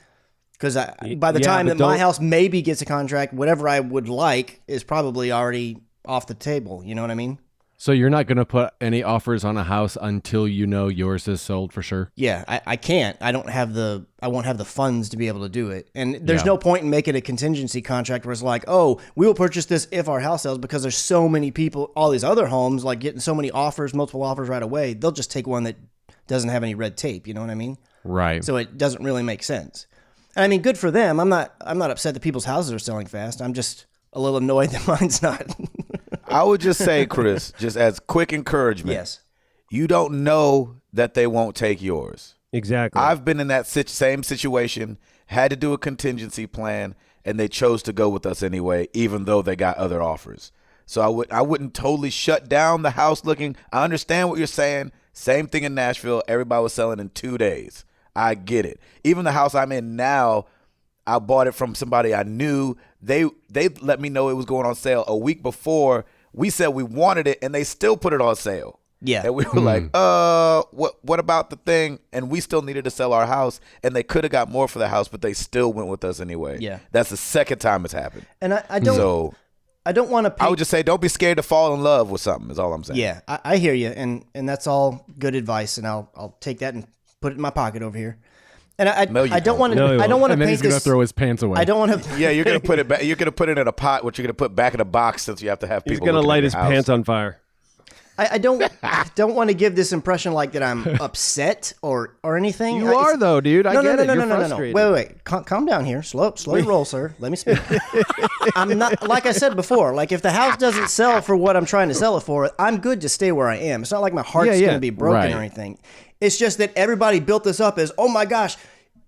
Because by the time that my house maybe gets a contract, whatever I would like is probably already off the table. You know what I mean? So you're not going to put any offers on a house until you know yours is sold for sure? Yeah, I can't. I won't have the funds to be able to do it. And there's no point in making a contingency contract where it's like, oh, we will purchase this if our house sells, because there's so many people, all these other homes, like getting so many offers, multiple offers right away. They'll just take one that doesn't have any red tape. You know what I mean? Right. So it doesn't really make sense. And I mean, good for them. I'm not upset that people's houses are selling fast. I'm just a little annoyed that mine's not. I would just say, Chris, just as quick encouragement. Yes. You don't know that they won't take yours. Exactly. I've been in that same situation, had to do a contingency plan, and they chose to go with us anyway, even though they got other offers. So I wouldn't totally shut down the house looking. I understand what you're saying. Same thing in Nashville. Everybody was selling in 2 days. I get it. Even the house I'm in now, I bought it from somebody I knew. They let me know it was going on sale a week before. We said we wanted it, and they still put it on sale. Yeah. And we were like, what about the thing? And we still needed to sell our house, and they could have got more for the house, but they still went with us anyway. Yeah. That's the second time it's happened. And I don't want to I would just say don't be scared to fall in love with something is all I'm saying. Yeah, I hear you, and that's all good advice, and I'll take that and put it in my pocket over here. And I don't want to No, he I don't want to And then paint he's going to this. throw his pants away. I don't want to. Yeah, you're gonna put it back. You're gonna put it in a pot, which you're gonna put back in a box, since you have to have people. He's going to looking light at his your house. pants on fire. I don't want to give this impression like that I'm upset or anything. You are, though, dude. I get it. You're No. frustrated. Wait. Calm down here. Slow your roll, sir. Let me speak. I'm not, like I said before, like if the house doesn't sell for what I'm trying to sell it for, I'm good to stay where I am. It's not like my heart's Yeah. going to be broken Right. or anything. It's just that everybody built this up as, oh my gosh,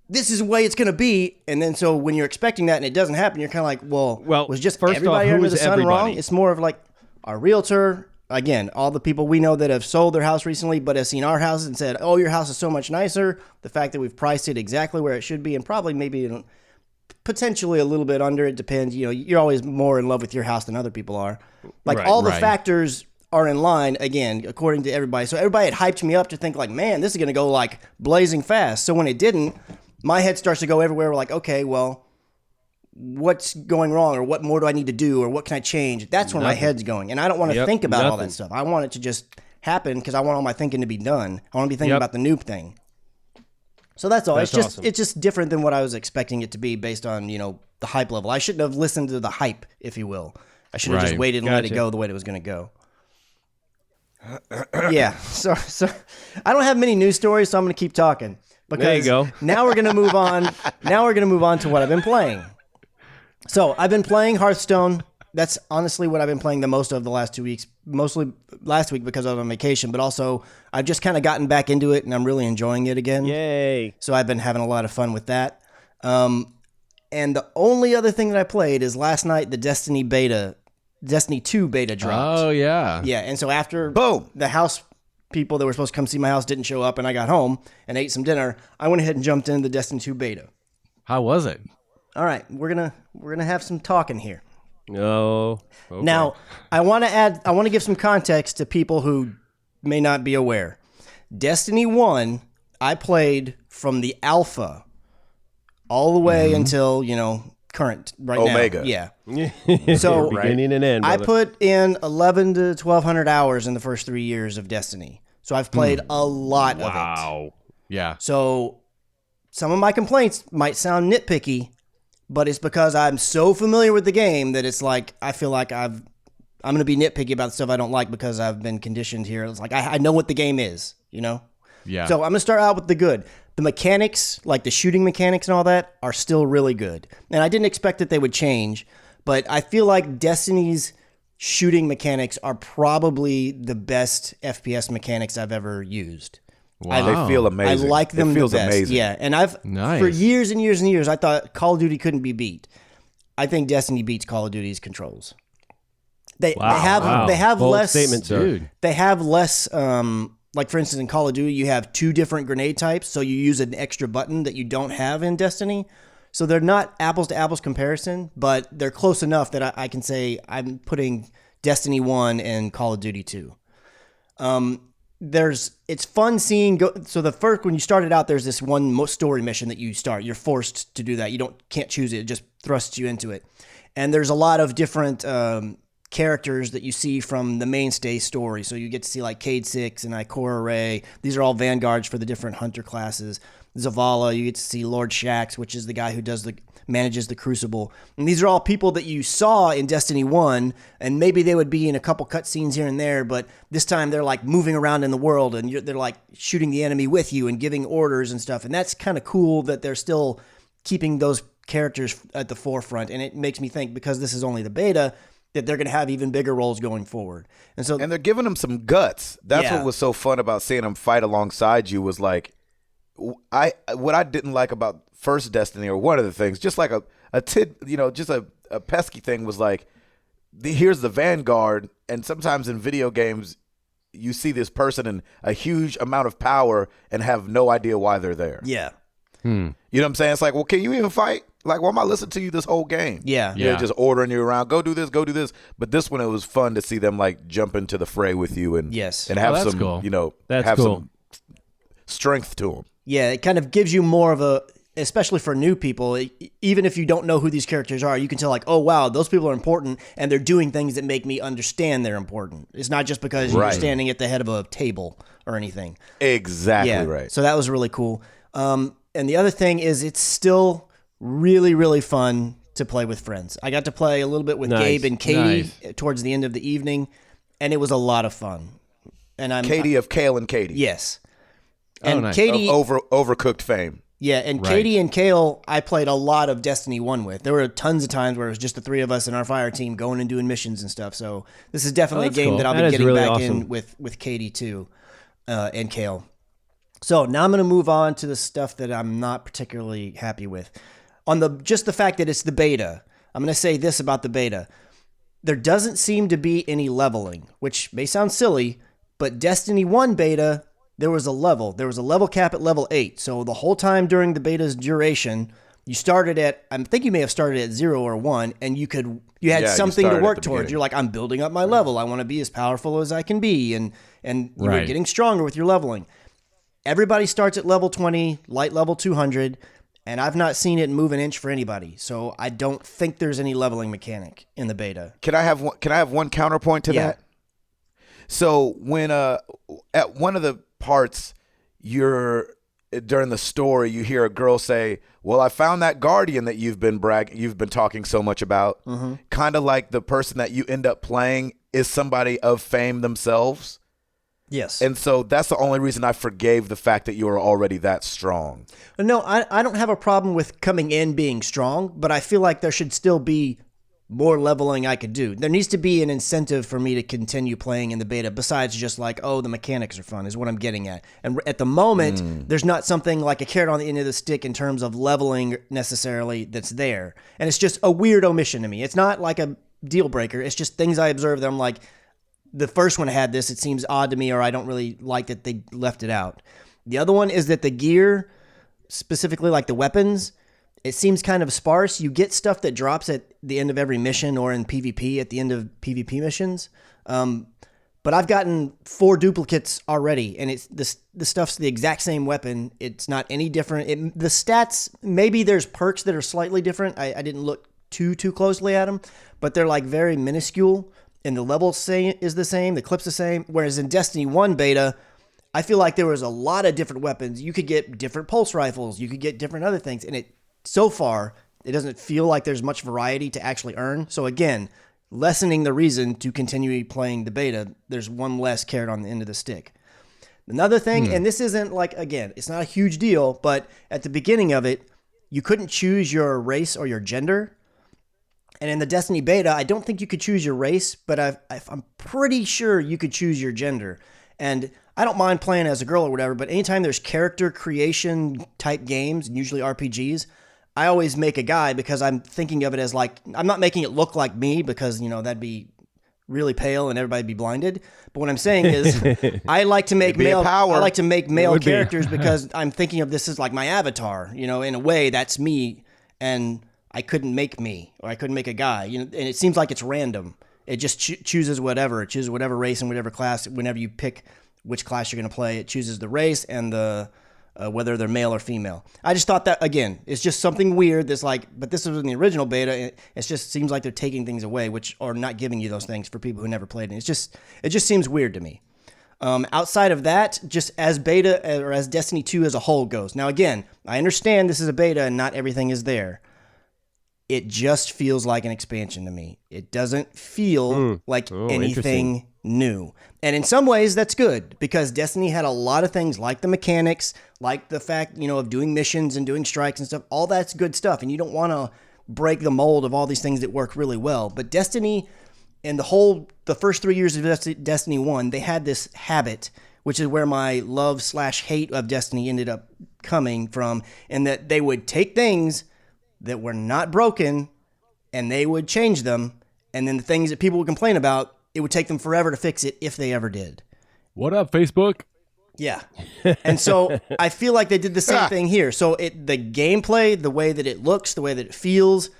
this is the way it's going to be. And then so when you're expecting that and it doesn't happen, you're kind of like, well, was just first everybody off, who under is the sun everybody? wrong? It's more of like our realtor. Again, all the people we know that have sold their house recently, but have seen our houses and said, oh, your house is so much nicer. The fact that we've priced it exactly where it should be, and probably maybe potentially a little bit under, it depends. You're always more in love with your house than other people are. Like Right, all the right. factors are in line, again, according to everybody. So everybody had hyped me up to think like, man, this is going to go like blazing fast. So when it didn't, my head starts to go everywhere. We're like, okay, well, what's going wrong, or what more do I need to do, or what can I change? That's where my head's going. And I don't want to think about all that stuff. I want it to just happen because I want all my thinking to be done. I want to be thinking about the noob thing. So that's all. That's awesome. It's just different than what I was expecting it to be based on, the hype level. I shouldn't have listened to the hype, if you will. I should have just Right. waited and let it Gotcha. go the way it was going to go. Yeah. So I don't have many news stories, so I'm going to keep talking. Because There you go. Now we're going to move on. Now we're going to move on to what I've been playing. So I've been playing Hearthstone. That's honestly what I've been playing the most of the last 2 weeks. Mostly last week because I was on vacation, but also I've just kind of gotten back into it and I'm really enjoying it again. Yay. So I've been having a lot of fun with that. And the only other thing that I played is last night the Destiny beta Destiny 2 beta dropped. Oh yeah. Yeah, and so after Boom. the house people that were supposed to come see my house didn't show up and I got home and ate some dinner, I went ahead and jumped into the Destiny 2 beta. How was it? All right, we're gonna have some talking here. No. Okay. Now, I want to give some context to people who may not be aware. Destiny 1, I played from the alpha all the way until, current right Omega. now. Yeah. So beginning and end. I brother. put in 11 to 1,200 hours in the first 3 years of Destiny. So I've played a lot of it. Wow. Yeah. So some of my complaints might sound nitpicky, but it's because I'm so familiar with the game that it's like I feel like I'm going to be nitpicky about the stuff I don't like because I've been conditioned here. It's like I know what the game is, Yeah. So I'm going to start out with the good. The mechanics, like the shooting mechanics and all that, are still really good. And I didn't expect that they would change, but I feel like Destiny's shooting mechanics are probably the best FPS mechanics I've ever used. They feel amazing. I like them It feels the best. amazing. Yeah, and I've Nice. for years and years and years I thought Call of Duty couldn't be beat. I think Destiny beats Call of Duty's controls. They have Bold less statement, sir. Dude. They have less like for instance in Call of Duty you have 2 different grenade types, so you use an extra button that you don't have in Destiny. So they're not apples to apples comparison, but they're close enough that I can say I'm putting Destiny 1 and Call of Duty 2. It's fun seeing so the first when you started out there's this one story mission that you start. You're forced to do that. You can't choose it. It just thrusts you into it. And there's a lot of different characters that you see from the mainstay story. So you get to see like Cade 6 and Ikora Ray. These are all vanguards for the different hunter classes. Zavala, you get to see Lord Shaxx, which is the guy who manages the Crucible. And these are all people that you saw in Destiny 1, and maybe they would be in a couple cutscenes here and there, but this time they're like moving around in the world, and they're like shooting the enemy with you and giving orders and stuff. And that's kind of cool that they're still keeping those characters at the forefront. And it makes me think, because this is only the beta, that they're going to have even bigger roles going forward. And they're giving them some guts. That's what was so fun about seeing them fight alongside you was like, what I didn't like about first Destiny, or one of the things, just like a pesky thing was like, here's the Vanguard, and sometimes in video games, you see this person in a huge amount of power and have no idea why they're there. Yeah. You know what I'm saying? It's like, well, can you even fight? Like, why am I listening to you this whole game? Yeah. They're just ordering you around. Go do this, go do this. But this one, it was fun to see them like jump into the fray with you and have that's some, cool. have some strength to them. Yeah, it kind of gives you more of a, especially for new people, even if you don't know who these characters are, you can tell like, oh, wow, those people are important, and they're doing things that make me understand they're important. It's not just because you're standing at the head of a table or anything. Exactly right. So that was really cool. And the other thing is it's still really, really fun to play with friends. I got to play a little bit with Gabe and Katie towards the end of the evening, and it was a lot of fun. And Katie of Kale and Katie. Yes. And nice. Katie of overcooked fame. Yeah, and Katie and Kale, I played a lot of Destiny 1 with. There were tons of times where it was just the 3 of us and our fire team going and doing missions and stuff. So this is definitely a game that I'll be getting really back awesome. in with Katie too, and Kale. So now I'm going to move on to the stuff that I'm not particularly happy with. On just the fact that it's the beta, I'm going to say this about the beta. There doesn't seem to be any leveling, which may sound silly, but Destiny 1 beta, there was a level cap at level 8. So the whole time during the beta's duration, you started at, I think you may have started at 0 or 1, and you had something to work towards. You're like, I'm building up my level. I want to be as powerful as I can be, and you were getting stronger with your leveling. Everybody starts at level 20, light level 200, and I've not seen it move an inch for anybody. So I don't think there's any leveling mechanic in the beta. Can I have one counterpoint to that? So when at one of the parts, during the story, you hear a girl say, "Well, I found that guardian that you've been talking so much about." Mm-hmm. Kind of like the person that you end up playing is somebody of fame themselves. Yes. And so that's the only reason I forgave the fact that you were already that strong. No, I don't have a problem with coming in being strong, but I feel like there should still be more leveling I could do. There needs to be an incentive for me to continue playing in the beta besides just like, oh, the mechanics are fun is what I'm getting at. And at the moment, there's not something like a carrot on the end of the stick in terms of leveling necessarily that's there. And it's just a weird omission to me. It's not like deal breaker. It's just things I observed that I'm like, the first one had this, it seems odd to me, or I don't really like that they left it out. The other one is that the gear, specifically like the weapons, it seems kind of sparse. You get stuff that drops at the end of every mission or in PvP at the end of PvP missions. But I've gotten 4 duplicates already, and it's the stuff's the exact same weapon. It's not any different. The stats, maybe there's perks that are slightly different. I didn't look too closely at them, but they're like very minuscule. And the level is the same, the clip's the same. Whereas in Destiny 1 beta, I feel like there was a lot of different weapons. You could get different pulse rifles, you could get different other things, and so far it doesn't feel like there's much variety to actually earn. So again, lessening the reason to continue playing the beta. There's one less carrot on the end of the stick. Another thing, and this isn't like, again, it's not a huge deal, but at the beginning of it, you couldn't choose your race or your gender. And in the Destiny beta, I don't think you could choose your race, but I'm pretty sure you could choose your gender. And I don't mind playing as a girl or whatever, but anytime there's character creation type games, and usually RPGs, I always make a guy because I'm thinking of it as like, I'm not making it look like me because, that'd be really pale and everybody'd be blinded. But what I'm saying is I like to make male characters because I'm thinking of this as like my avatar, in a way that's me, and I couldn't make me, or I couldn't make a guy, and it seems like it's random. It just chooses whatever. It chooses whatever race and whatever class. Whenever you pick which class you're going to play, it chooses the race and the whether they're male or female. I just thought that, again, it's just something weird. But this was in the original beta. It just seems like they're taking things away, or not giving you those things for people who never played it. It just seems weird to me. Outside of that, just as beta or as Destiny 2 as a whole goes. Now, again, I understand this is a beta and not everything is there. It just feels like an expansion to me. It doesn't feel like anything new. And in some ways, that's good, because Destiny had a lot of things like the mechanics, like the fact, of doing missions and doing strikes and stuff. All that's good stuff, and you don't want to break the mold of all these things that work really well. But Destiny, and the first 3 years of Destiny 1, they had this habit, which is where my love/hate of Destiny ended up coming from, and that they would take things that were not broken, and they would change them, and then the things that people would complain about, it would take them forever to fix it if they ever did. What up, Facebook? Yeah. And so I feel like they did the same thing here. So the gameplay, the way that it looks, the way that it feels,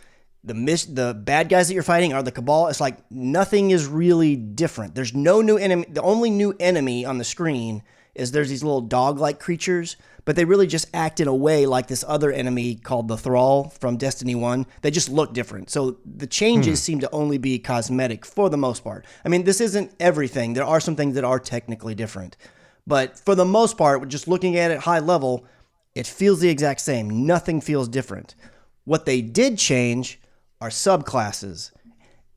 the bad guys that you're fighting are the Cabal. It's like nothing is really different. There's no new enemy. The only new enemy on the screen is there's these little dog-like creatures, but they really just act in a way like this other enemy called the Thrall from Destiny 1. They just look different. So the changes seem to only be cosmetic for the most part. I mean, this isn't everything. There are some things that are technically different. But for the most part, just looking at it high level, it feels the exact same. Nothing feels different. What they did change are subclasses.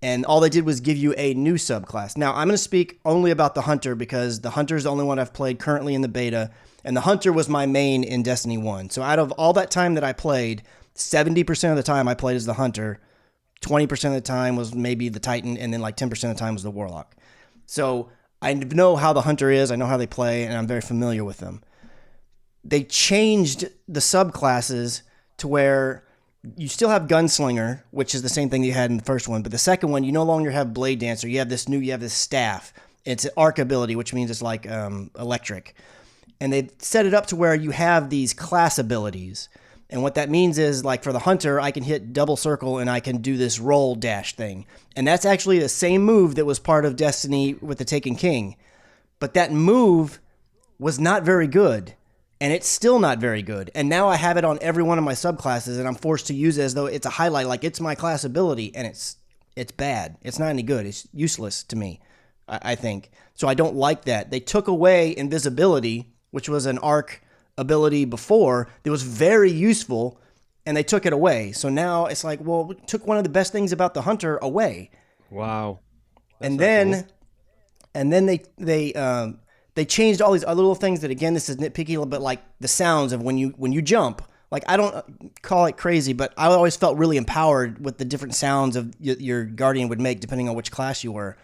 And all they did was give you a new subclass. Now, I'm going to speak only about the Hunter, because the Hunter is the only one I've played currently in the beta. And the Hunter was my main in Destiny 1. So out of all that time that I played, 70% of the time I played as the Hunter, 20% of the time was maybe the Titan, and then like 10% of the time was the Warlock. So I know how the Hunter is, I know how they play, and I'm very familiar with them. They changed the subclasses to where you still have Gunslinger, which is the same thing you had in the first one, but the second one, you no longer have Blade Dancer. You have this staff. It's an arc ability, which means it's like electric. And they set it up to where you have these class abilities. And what that means is, like for the Hunter, I can hit double circle and I can do this roll dash thing. And that's actually the same move that was part of Destiny with the Taken King. But that move was not very good. And it's still not very good. And now I have it on every one of my subclasses, and I'm forced to use it as though it's a highlight, like it's my class ability, and it's bad. It's not any good. It's useless to me, I think. So I don't like that. They took away invisibility, which was an arc ability before that was very useful, and they took it away. So now it's like, well, we took one of the best things about the Hunter away. Wow. And then they changed all these other little things that, again, this is nitpicky, but like the sounds of when you jump. Like, I don't call it crazy, but I always felt really empowered with the different sounds of your Guardian would make depending on which class you were.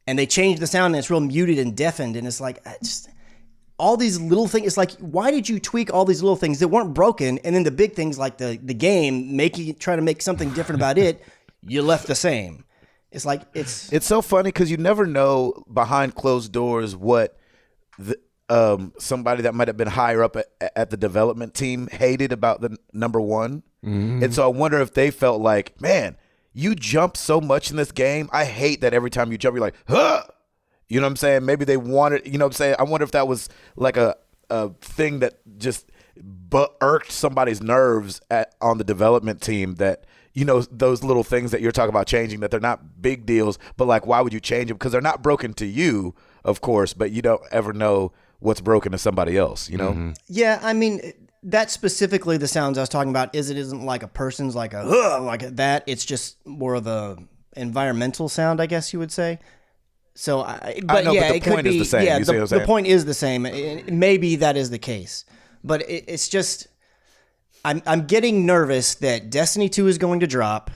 And they changed the sound, and it's real muted and deafened, and it's like, all these little things. It's like, why did you tweak all these little things that weren't broken, and then the big things like the game, try to make something different about it, you left the same. It's like it's so funny because you never know behind closed doors what somebody that might have been higher up at the development team hated about the number one. Mm-hmm. And so I wonder if they felt like, man, you jump so much in this game. I hate that every time you jump, you're like, huh. You know what I'm saying? Maybe they wanted, you know what I'm saying? I wonder if that was like a thing that just irked somebody's nerves on the development team, that, you know, those little things that you're talking about changing, that they're not big deals, but like, why would you change them? Because they're not broken to you, of course, but you don't ever know what's broken to somebody else, you know? Mm-hmm. Yeah, I mean, that specifically, the sounds I was talking about isn't like a person's like that. It's just more of a environmental sound, I guess you would say. So, but the point is the same. Yeah, the point is the same. Maybe that is the case, but it's just I'm getting nervous that Destiny 2 is going to drop,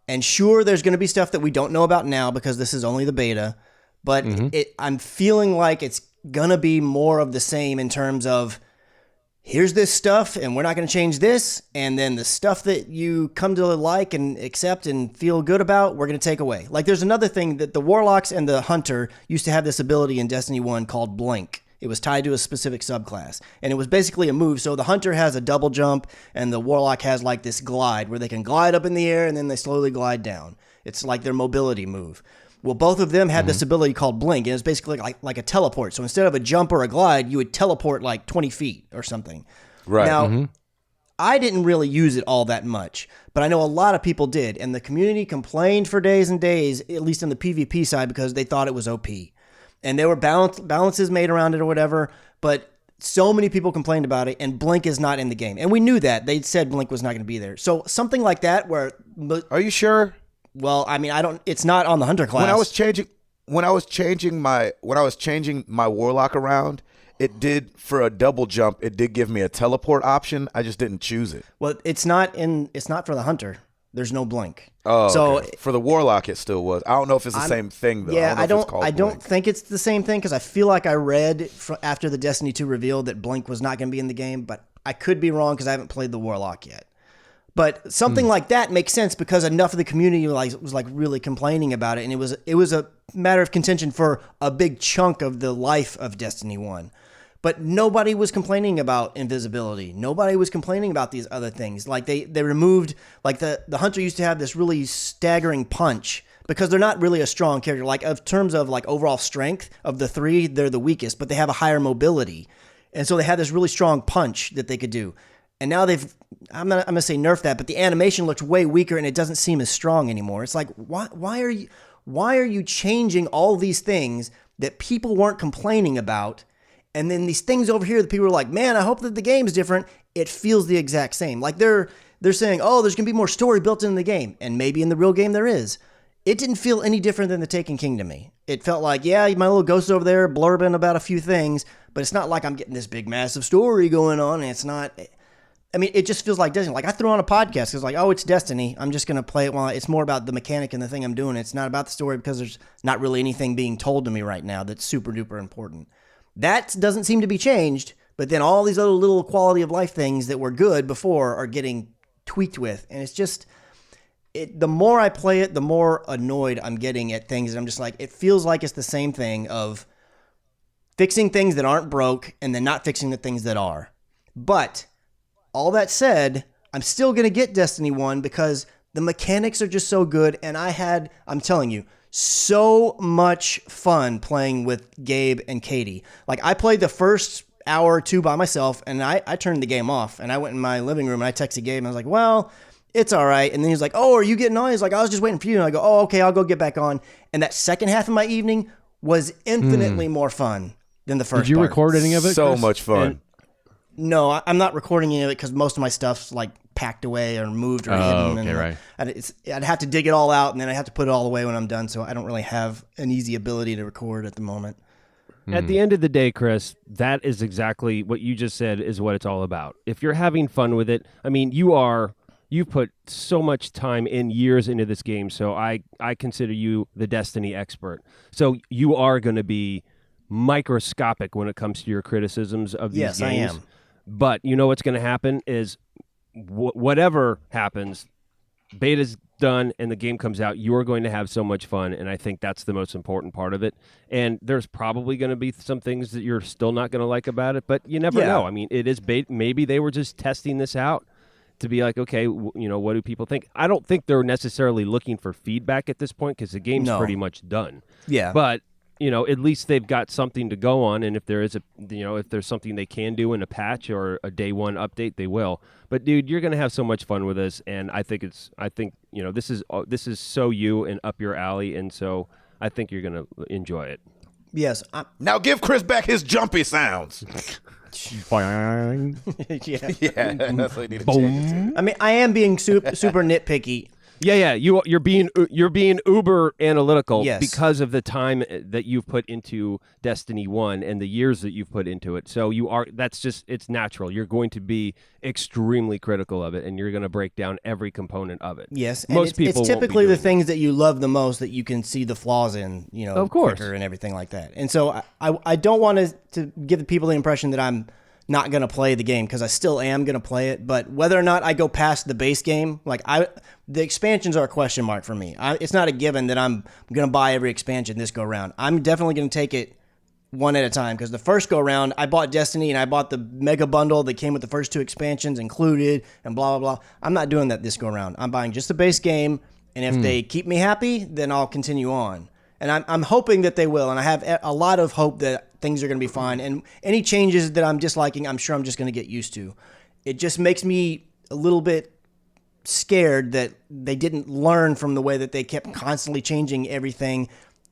and sure, there's going to be stuff that we don't know about now because this is only the beta, but I'm feeling like it's gonna be more of the same in terms of, here's this stuff and we're not going to change this, and then the stuff that you come to like and accept and feel good about, we're going to take away. Like, there's another thing that the Warlocks and the Hunter used to have this ability in Destiny 1 called Blink. It was tied to a specific subclass, and it was basically a move. So the Hunter has a double jump and the Warlock has like this glide where they can glide up in the air and then they slowly glide down. It's like their mobility move. Well, both of them had this ability called Blink, and it's basically like a teleport. So instead of a jump or a glide, you would teleport like 20 feet or something. Right. Now, I didn't really use it all that much, but I know a lot of people did, and the community complained for days and days, at least on the PvP side, because they thought it was OP. And there were balances made around it or whatever, but so many people complained about it, and Blink is not in the game. And we knew that. They said Blink was not going to be there. So something like that where... Are you sure? Well, I mean, it's not on the Hunter class. When I was changing my Warlock around, it did, for a double jump, it did give me a teleport option. I just didn't choose it. Well, it's not for the Hunter. There's no Blink. Oh, so okay. For the Warlock, it still was. I don't know if it's the same thing though. Yeah, I don't think it's the same thing, because I feel like I read after the Destiny 2 reveal that Blink was not going to be in the game, but I could be wrong because I haven't played the Warlock yet. But something like that makes sense because enough of the community was really complaining about it, and it was a matter of contention for a big chunk of the life of Destiny 1. But nobody was complaining about invisibility. Nobody was complaining about these other things. Like they removed, like the Hunter used to have this really staggering punch because they're not really a strong character. Like, of terms of like overall strength of the three, they're the weakest, but they have a higher mobility. And so they had this really strong punch that they could do. And now I'm going to say nerf that, but the animation looks way weaker and it doesn't seem as strong anymore. It's like, why are you changing all these things that people weren't complaining about? And then these things over here that people are like, man, I hope that the game's different. It feels the exact same. Like they're saying, oh, there's going to be more story built into the game. And maybe in the real game there is. It didn't feel any different than the Taken King to me. It felt like, yeah, my little ghost over there blurbing about a few things, but it's not like I'm getting this big, massive story going on. And it's not... I mean, it just feels like Destiny. Like, I threw on a podcast because, like, oh, it's Destiny. I'm just going to play it while it's more about the mechanic and the thing I'm doing. It's not about the story because there's not really anything being told to me right now that's super duper important. That doesn't seem to be changed, but then all these other little quality of life things that were good before are getting tweaked with. And it's just, the more I play it, the more annoyed I'm getting at things. And I'm just like, it feels like it's the same thing of fixing things that aren't broke and then not fixing the things that are. But... all that said, I'm still going to get Destiny 1 because the mechanics are just so good, and I'm telling you, so much fun playing with Gabe and Katie. Like, I played the first hour or two by myself, and I turned the game off, and I went in my living room, and I texted Gabe, and I was like, well, it's all right. And then he's like, oh, are you getting on? He's like, I was just waiting for you. And I go, oh, okay, I'll go get back on. And that second half of my evening was infinitely more fun than the first Did you part. record any of it, So Chris? much fun. No, I'm not recording any of it because most of my stuff's like packed away or moved or hidden. Okay, and right. I'd have to dig it all out and then I have to put it all away when I'm done. So I don't really have an easy ability to record at the moment. At the end of the day, Chris, that is exactly what you just said is what it's all about. If you're having fun with it, I mean, you've put so much time in years into this game. So I consider you the Destiny expert. So you are going to be microscopic when it comes to your criticisms of these games. Yes, I am. But you know what's going to happen is whatever happens, the done and the game comes out, you are going to have so much fun, and I think that's the most important part of it. And there's probably going to be some things that you're still not going to like about it, but you never know. I mean, it is maybe they were just testing this out to be like, okay, what do people think? I don't think they're necessarily looking for feedback at this point because the game's pretty much done. Yeah. But at least they've got something to go on, and if there is if there's something they can do in a patch or a day one update, they will. But dude, you're gonna have so much fun with this, and I think this is so you and up your alley, and so I think you're gonna enjoy it. Yes. Now give Chris back his jumpy sounds. Yeah. That's what you need to change it to. I mean, I am being super nitpicky. Yeah. You're being uber analytical because of the time that you've put into Destiny 1 and the years that you've put into it. So it's natural. You're going to be extremely critical of it, and you're going to break down every component of it. Yes, and most people it's typically the things that you love the most that you can see the flaws in, of course, quicker and everything like that. And so I don't want to give the people the impression that I'm not going to play the game, because I still am going to play it. But whether or not I go past the base game, the expansions are a question mark for me. It's not a given that I'm going to buy every expansion this go around. I'm definitely going to take it one at a time, because the first go around, I bought Destiny and I bought the mega bundle that came with the first 2 expansions included and blah, blah, blah. I'm not doing that this go around. I'm buying just the base game, and if they keep me happy, then I'll continue on. And I'm hoping that they will, and I have a lot of hope that things are going to be fine. And any changes that I'm disliking, I'm sure I'm just going to get used to. It just makes me a little bit scared that they didn't learn from the way that they kept constantly changing everything,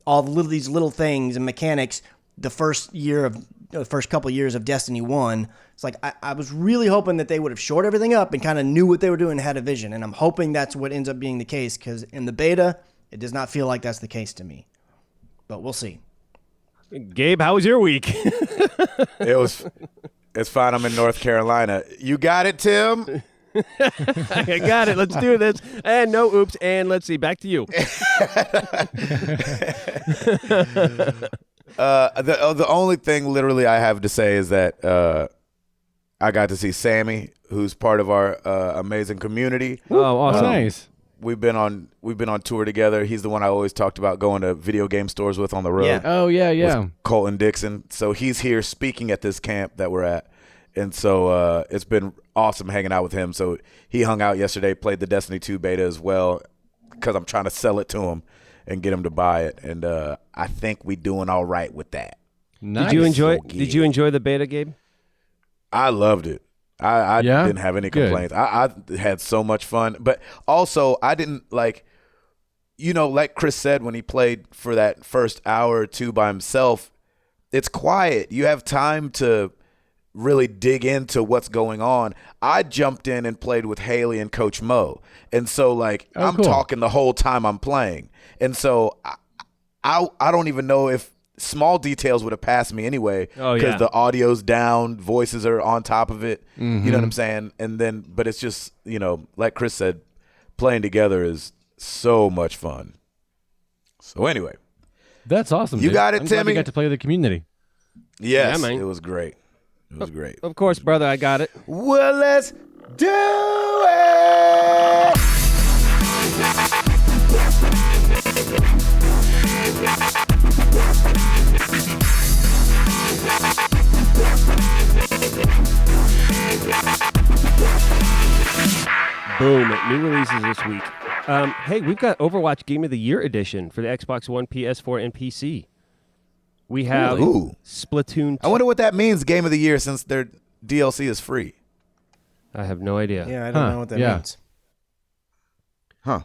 all these little things and mechanics. The first couple of years of Destiny 1, it's like I was really hoping that they would have shored everything up and kind of knew what they were doing and had a vision. And I'm hoping that's what ends up being the case, because in the beta, it does not feel like that's the case to me. But we'll see. Gabe, how was your week? It's fine. I'm in North Carolina. You got it, Tim? I got it. Let's do this. And no oops. And let's see. Back to you. The only thing literally I have to say is that I got to see Sammy, who's part of our amazing community. Oh, awesome. Nice. We've been on tour together. He's the one I always talked about going to video game stores with on the road. Yeah. Oh, yeah. With Colton Dixon. So he's here speaking at this camp that we're at. And so it's been awesome hanging out with him. So he hung out yesterday, played the Destiny 2 beta as well, because I'm trying to sell it to him and get him to buy it. And I think we're doing all right with that. Nice. Did you enjoy the beta, Gabe? I loved it. I didn't have any complaints. I had so much fun. But also, I didn't like Chris said, when he played for that first hour or two by himself, it's quiet. You have time to really dig into what's going on. I jumped in and played with Haley and Coach Mo. And so I'm cool. talking the whole time I'm playing. And so I don't even know if small details would have passed me anyway, because the audio's down, voices are on top of it. Mm-hmm. You know what I'm saying? And then, but it's just, like Chris said, playing together is so much fun. So anyway. That's awesome. You dude. it, I'm glad Timmy? you got to play with the community. Yes, man. it was great. It was great. Of course, brother, I got it. Well, let's do it! Boom. New releases this week. Hey, we've got Overwatch Game of the Year edition for the Xbox One, PS4, and PC. We have Splatoon 2. I wonder what that means, Game of the Year, since their DLC is free. I have no idea. Yeah, I don't know what that means. Huh.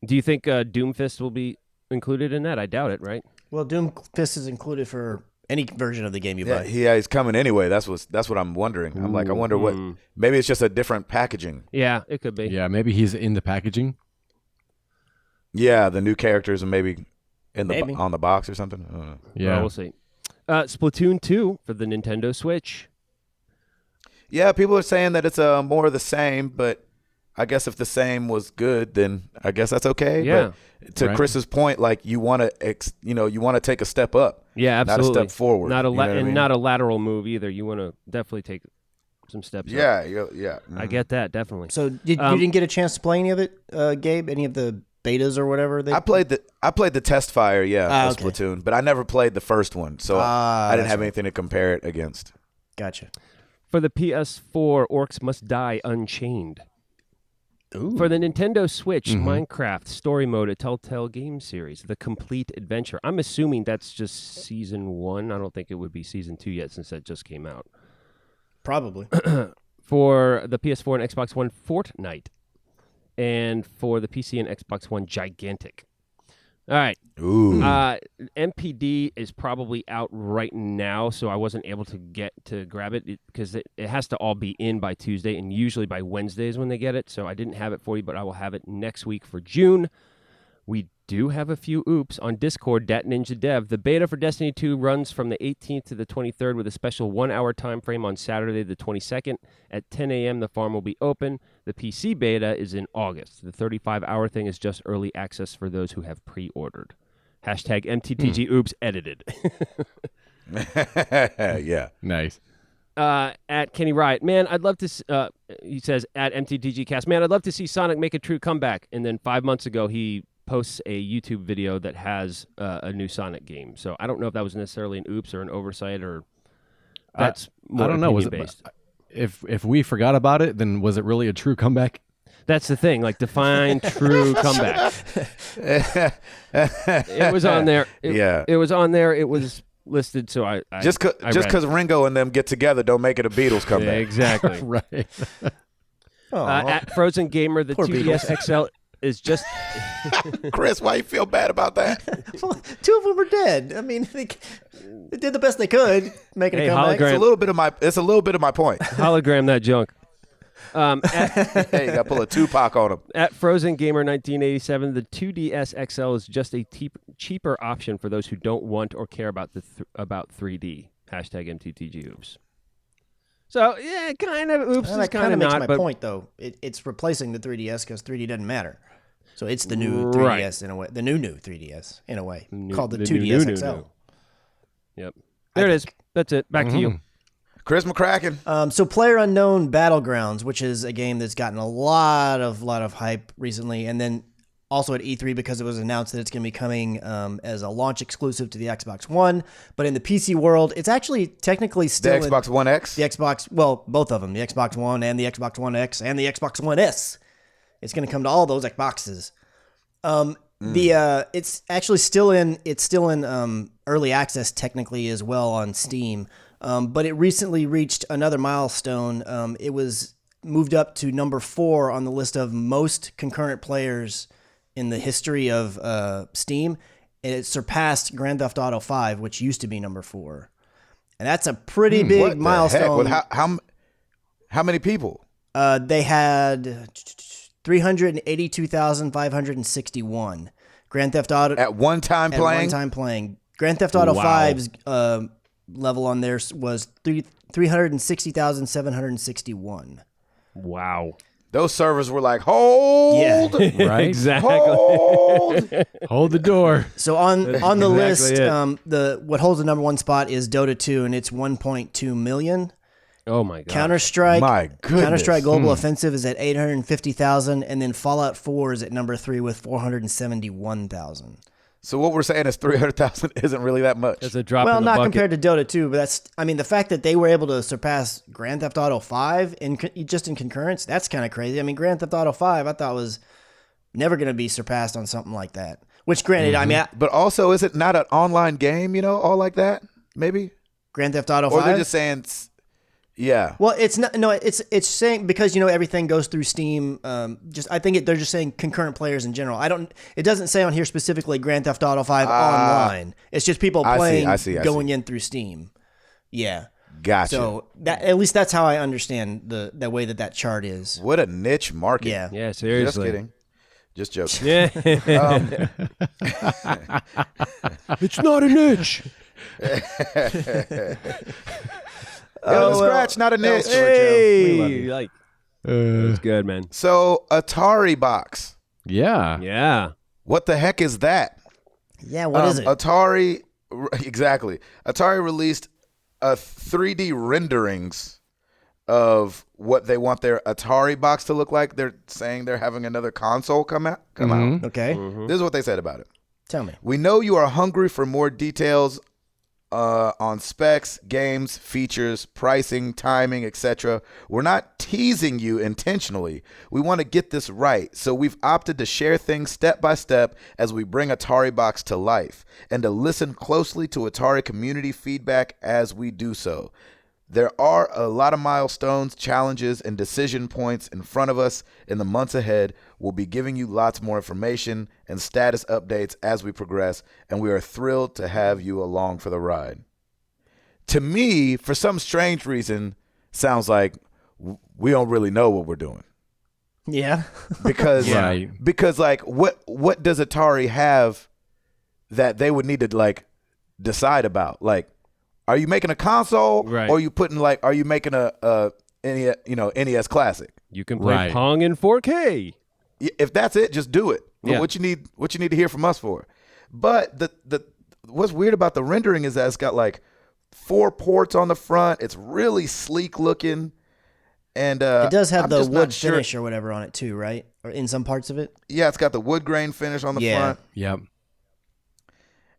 Do you think Doomfist will be included in that? I doubt it, right? Well, Doomfist is included for any version of the game you buy. Yeah, he's coming anyway. That's what I'm wondering. I'm like, I wonder what. Maybe it's just a different packaging. Yeah, it could be. Yeah, maybe he's in the packaging. Yeah, the new characters and maybe on the box or something. I don't know. Yeah, well, we'll see. Splatoon 2 for the Nintendo Switch. Yeah, people are saying that it's more of the same, but I guess if the same was good, then I guess that's okay. Yeah. But to Chris's point, you want to take a step up. Yeah, absolutely. Not a step forward. Not a lateral move either. You want to definitely take steps. Yeah, up. yeah. I get that definitely. So you didn't get a chance to play any of it, Gabe? Any of the betas or whatever? I played the test fire, of okay. Splatoon, but I never played the first one, so I didn't have anything to compare it against. Gotcha. For the PS4, Orcs Must Die Unchained. Ooh. For the Nintendo Switch, Minecraft Story Mode, a Telltale game series, The Complete Adventure. I'm assuming that's just Season 1. I don't think it would be Season 2 yet since that just came out. Probably. For the PS4 and Xbox One, Fortnite. And for the PC and Xbox One, Gigantic. All right. Ooh. MPD is probably out right now, so I wasn't able to get to grab it because it has to all be in by Tuesday, and usually by Wednesday is when they get it. So I didn't have it for you, but I will have it next week for June. We do have a few oops on Discord, Dat Ninja Dev. The beta for Destiny 2 runs from the 18th to the 23rd with a special 1-hour time frame on Saturday the 22nd. At 10 a.m., the farm will be open. The PC beta is in August. The 35-hour thing is just early access for those who have pre-ordered. Hashtag MTTG Oops edited. Yeah. Nice. At Kenny Riot, man, I'd love to, he says, at MTTG Cast, man, I'd love to see Sonic make a true comeback. And then 5 months ago, he posts a YouTube video that has a new Sonic game. So I don't know if that was necessarily an oops or an oversight or that's more I don't know. Was it based. If we forgot about it, then was it really a true comeback? That's the thing. Like define true comeback. It was on there. It was on there. It was listed. So I just because Ringo and them get together, don't make it a Beatles comeback. Yeah, exactly. Right. At Frozen Gamer, the 2DS XL is just Chris, why you feel bad about that? Well, 2 of them are dead. I mean, they did the best they could making a comeback. Hologram. It's a little bit of my point. Hologram that junk. Hey, you got to pull a Tupac on him. At Frozen Gamer 1987, the 2DS XL is just a cheaper option for those who don't want or care about about 3D. Hashtag MTTG Oops. So, yeah, kind of oops is kind of makes not. my point, though. It's replacing the 3DS because 3D doesn't matter. So it's the new 3DS in a way. The new 3DS in a way. Called the 2DS XL. Yep. There it is. That's it. Back to you. Chris McCracken. So PlayerUnknown Battlegrounds, which is a game that's gotten a lot of hype recently, and then also at E3 because it was announced that it's going to be coming as a launch exclusive to the Xbox One. But in the PC world, it's actually technically still the Xbox One X? The Xbox, well, both of them, the Xbox One and the Xbox One X and the Xbox One S. It's going to come to all those Xboxes. It's actually still in early access technically as well on Steam. But it recently reached another milestone. It was moved up to number 4 on the list of most concurrent players in the history of Steam. And it surpassed Grand Theft Auto 5, which used to be number 4. And that's a pretty big milestone. How many people? They had 382,561. Grand Theft Auto at one time playing. Grand Theft Auto 5's level on there was 360,761. Wow. Those servers were like, hold, right? Exactly. Hold the door. So on the exactly list, it. what holds the number 1 spot is Dota 2, and it's 1.2 million. Oh my god. Counter-Strike. My goodness. Counter-Strike Global Offensive is at 850,000, and then Fallout 4 is at number 3 with 471,000. So what we're saying is 300,000 isn't really that much. It's a drop well, in the not bucket. compared to Dota 2, but the fact that they were able to surpass Grand Theft Auto 5 just in concurrence, that's kind of crazy. I mean, Grand Theft Auto 5 I thought was never going to be surpassed on something like that. Which, granted, but also, is it not an online game, all like that, maybe? Grand Theft Auto 5? Or they're just saying... Yeah. Well, it's not. No, it's saying because everything goes through Steam. I think they're just saying concurrent players in general. It doesn't say on here specifically Grand Theft Auto 5 online. It's just people playing going in through Steam. Yeah. Gotcha. So at least that's how I understand the way that chart is. What a niche market. Yeah. Yeah. Seriously. Just kidding. Just joking. Yeah. It's not a niche. Scratch, not a niche. Hey, that's good, man. So Ataribox. Yeah. Yeah. What the heck is that? Yeah, what is it? Atari, exactly. Atari released 3D renderings of what they want their Atari box to look like. They're saying they're having another console come out. Okay. This is what they said about it. Tell me. We know you are hungry for more details on specs, games, features, pricing, timing, etc. We're not teasing you intentionally. We want to get this right, so we've opted to share things step by step as we bring Ataribox to life, and to listen closely to Atari community feedback as we do so. There are a lot of milestones, challenges, and decision points in front of us in the months ahead. We'll be giving you lots more information and status updates as we progress, and we are thrilled to have you along for the ride. To me, for some strange reason, sounds like we don't really know what we're doing. Yeah. Because Right. because like what does Atari have that they would need to like decide about? Like, are you making a console, Right. or are you making a NES Classic? You can play Right. Pong in 4K. If that's it, just do it. Yeah. What you need to hear from us for. But the what's weird about the rendering is that it's got like 4 ports on the front. It's really sleek looking, and It does have I'm the just not wood sure- finish or whatever on it too, right? Or in some parts of it. Yeah, it's got the wood grain finish on the Yeah. front, Yep.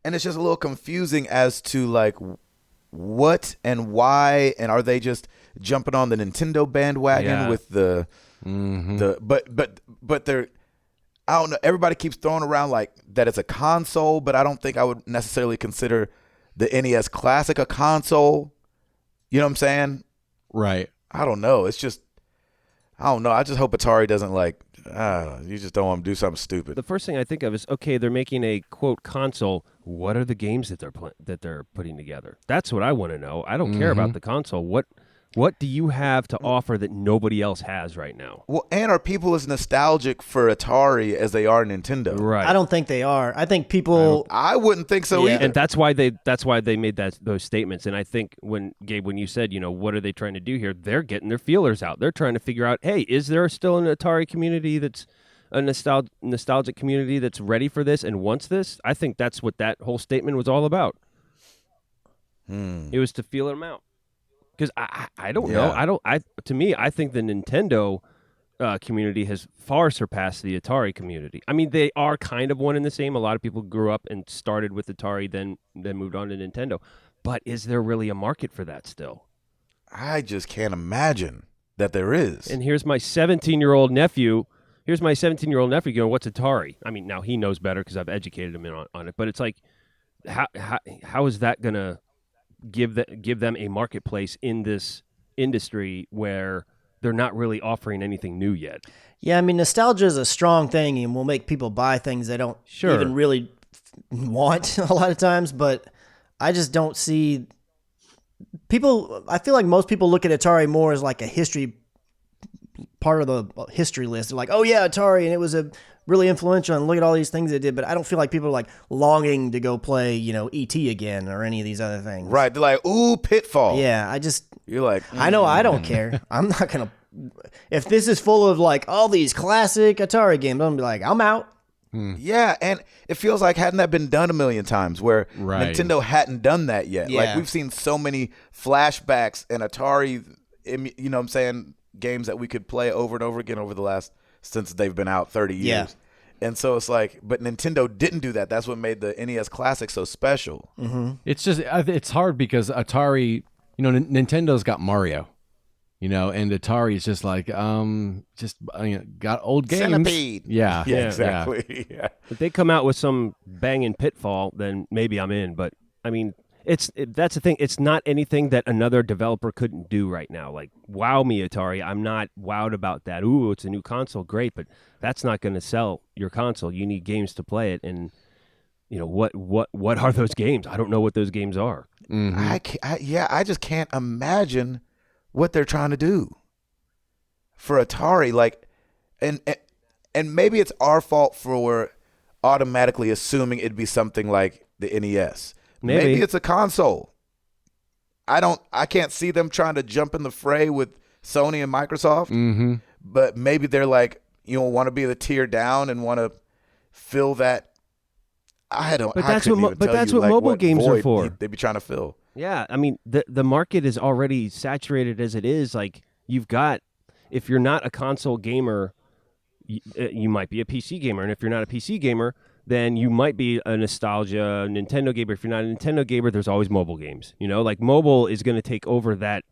and it's just a little confusing as to like what and why, and are they just jumping on the Nintendo bandwagon Yeah. with the but they're, I don't know, everybody keeps throwing around like that it's a console, but I don't think I would necessarily consider the NES Classic a console. You know what I'm saying? Right. I don't know. It's just, I don't know. I just hope Atari doesn't like, you just don't want to do something stupid. The first thing I think of is, okay, they're making a quote console. What are the games that they're putting together? That's what I want to know. I don't care about the console. What do you have to offer that nobody else has right now? Well, and are people as nostalgic for Atari as they are Nintendo? Right. I don't think they are. I think people. I wouldn't think so Yeah. either. And that's why they made those statements. And I think when you said, what are they trying to do here? They're getting their feelers out. They're trying to figure out, hey, is there still an Atari community that's a nostalgic community that's ready for this and wants this? I think that's what that whole statement was all about. It was to feel them out. Because I don't know. To me, I think the Nintendo community has far surpassed the Atari community. I mean, they are kind of one and the same. A lot of people grew up and started with Atari, then moved on to Nintendo. But is there really a market for that still? I just can't imagine that there is. And here's my 17-year-old nephew. Here's my 17-year-old nephew going, "What's Atari?" I mean, now he knows better because I've educated him on it. But it's like, how is that gonna give them a marketplace in this industry where they're not really offering anything new yet? Yeah, I mean, nostalgia is a strong thing and will make people buy things they don't Sure. even really want a lot of times. But I just don't see people. I feel like most people look at Atari more as like a history part of the history list. They're like, oh yeah, Atari, and it was really influential, and look at all these things they did. But I don't feel like people are like longing to go play, E.T. again or any of these other things. Right. They're like, ooh, Pitfall. Yeah, You're like, I know I don't care. I'm not going to. If this is full of like all these classic Atari games, I'm going to be like, I'm out. yeah, and it feels like hadn't that been done a million times where Right. Nintendo hadn't done that yet. Yeah. Like we've seen so many flashbacks and Atari, you know what I'm saying, games that we could play over and over again over the last, since they've been out 30 years. Yeah. And so it's like, but Nintendo didn't do that. That's what made the NES Classic so special. It's just it's hard because Atari, Nintendo's got Mario, and Atari is just like got old games. Centipede. Yeah, Yeah, exactly. Yeah. If they come out with some banging Pitfall, then maybe I'm in. But I mean, that's the thing. It's not anything that another developer couldn't do right now. Like, wow me, Atari. I'm not wowed about that. Ooh, it's a new console. Great, but that's not going to sell your console. You need games to play it. And, what are those games? I don't know what those games are. I just can't imagine what they're trying to do for Atari. Like, and maybe it's our fault for automatically assuming it'd be something like the NES. Maybe it's a console. I can't see them trying to jump in the fray with Sony and Microsoft. But maybe they're like, want to be the tier down and want to fill that. I don't. But I that's couldn't what even tell that's you, what like, mobile games are void for. They'd be trying to fill. Yeah, I mean, the market is already saturated as it is. Like, you've got, if you're not a console gamer, you might be a PC gamer, and if you're not a PC gamer, then you might be a nostalgia Nintendo gamer. If you're not a Nintendo gamer, there's always mobile games. You know, like mobile is going to take over that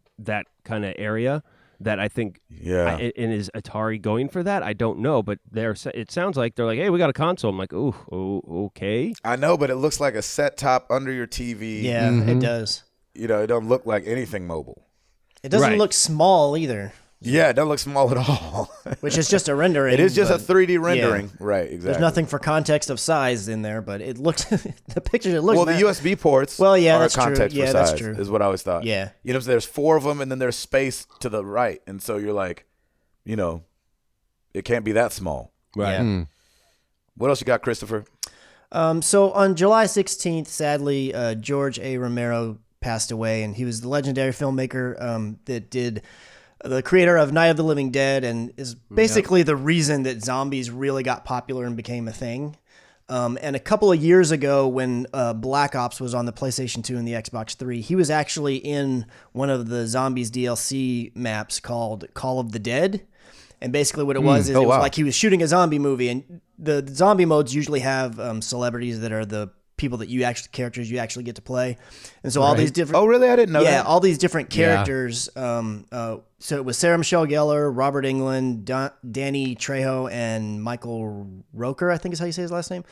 kind of area. That I think, and is Atari going for that? I don't know, but it sounds like they're like, hey, we got a console. I'm like, okay. I know, but it looks like a set top under your TV. Yeah, it does. You know, it don't look like anything mobile. It doesn't look small either. Yeah, it doesn't look small at all. Which is just a rendering. It is just a 3D rendering. Yeah. Right, exactly. There's nothing for context of size in there, but it looks, the picture, it looks. Well, the USB ports are that's context true. for size, that's true. Is what I always thought. Yeah. You know, so there's 4 of them, and then there's space to the right. And so you're like, you know, it can't be that small. Right. Yeah. What else you got, Christopher? So on July 16th, sadly, George A. Romero passed away, and he was the legendary filmmaker that did the creator of Night of the Living Dead, and is basically the reason that zombies really got popular and became a thing. And a couple of years ago, when Black Ops was on the PlayStation 2 and the Xbox 3, he was actually in one of the Zombies DLC maps called Call of the Dead. And basically what it was is it was like he was shooting a zombie movie, and the zombie modes usually have celebrities that are the people that characters you actually get to play. And so all these different... Oh, really? I didn't know that. Yeah, all these different characters. So it was Sarah Michelle Gellar, Robert Englund, Danny Trejo, and Michael Roker, I think is how you say his last name.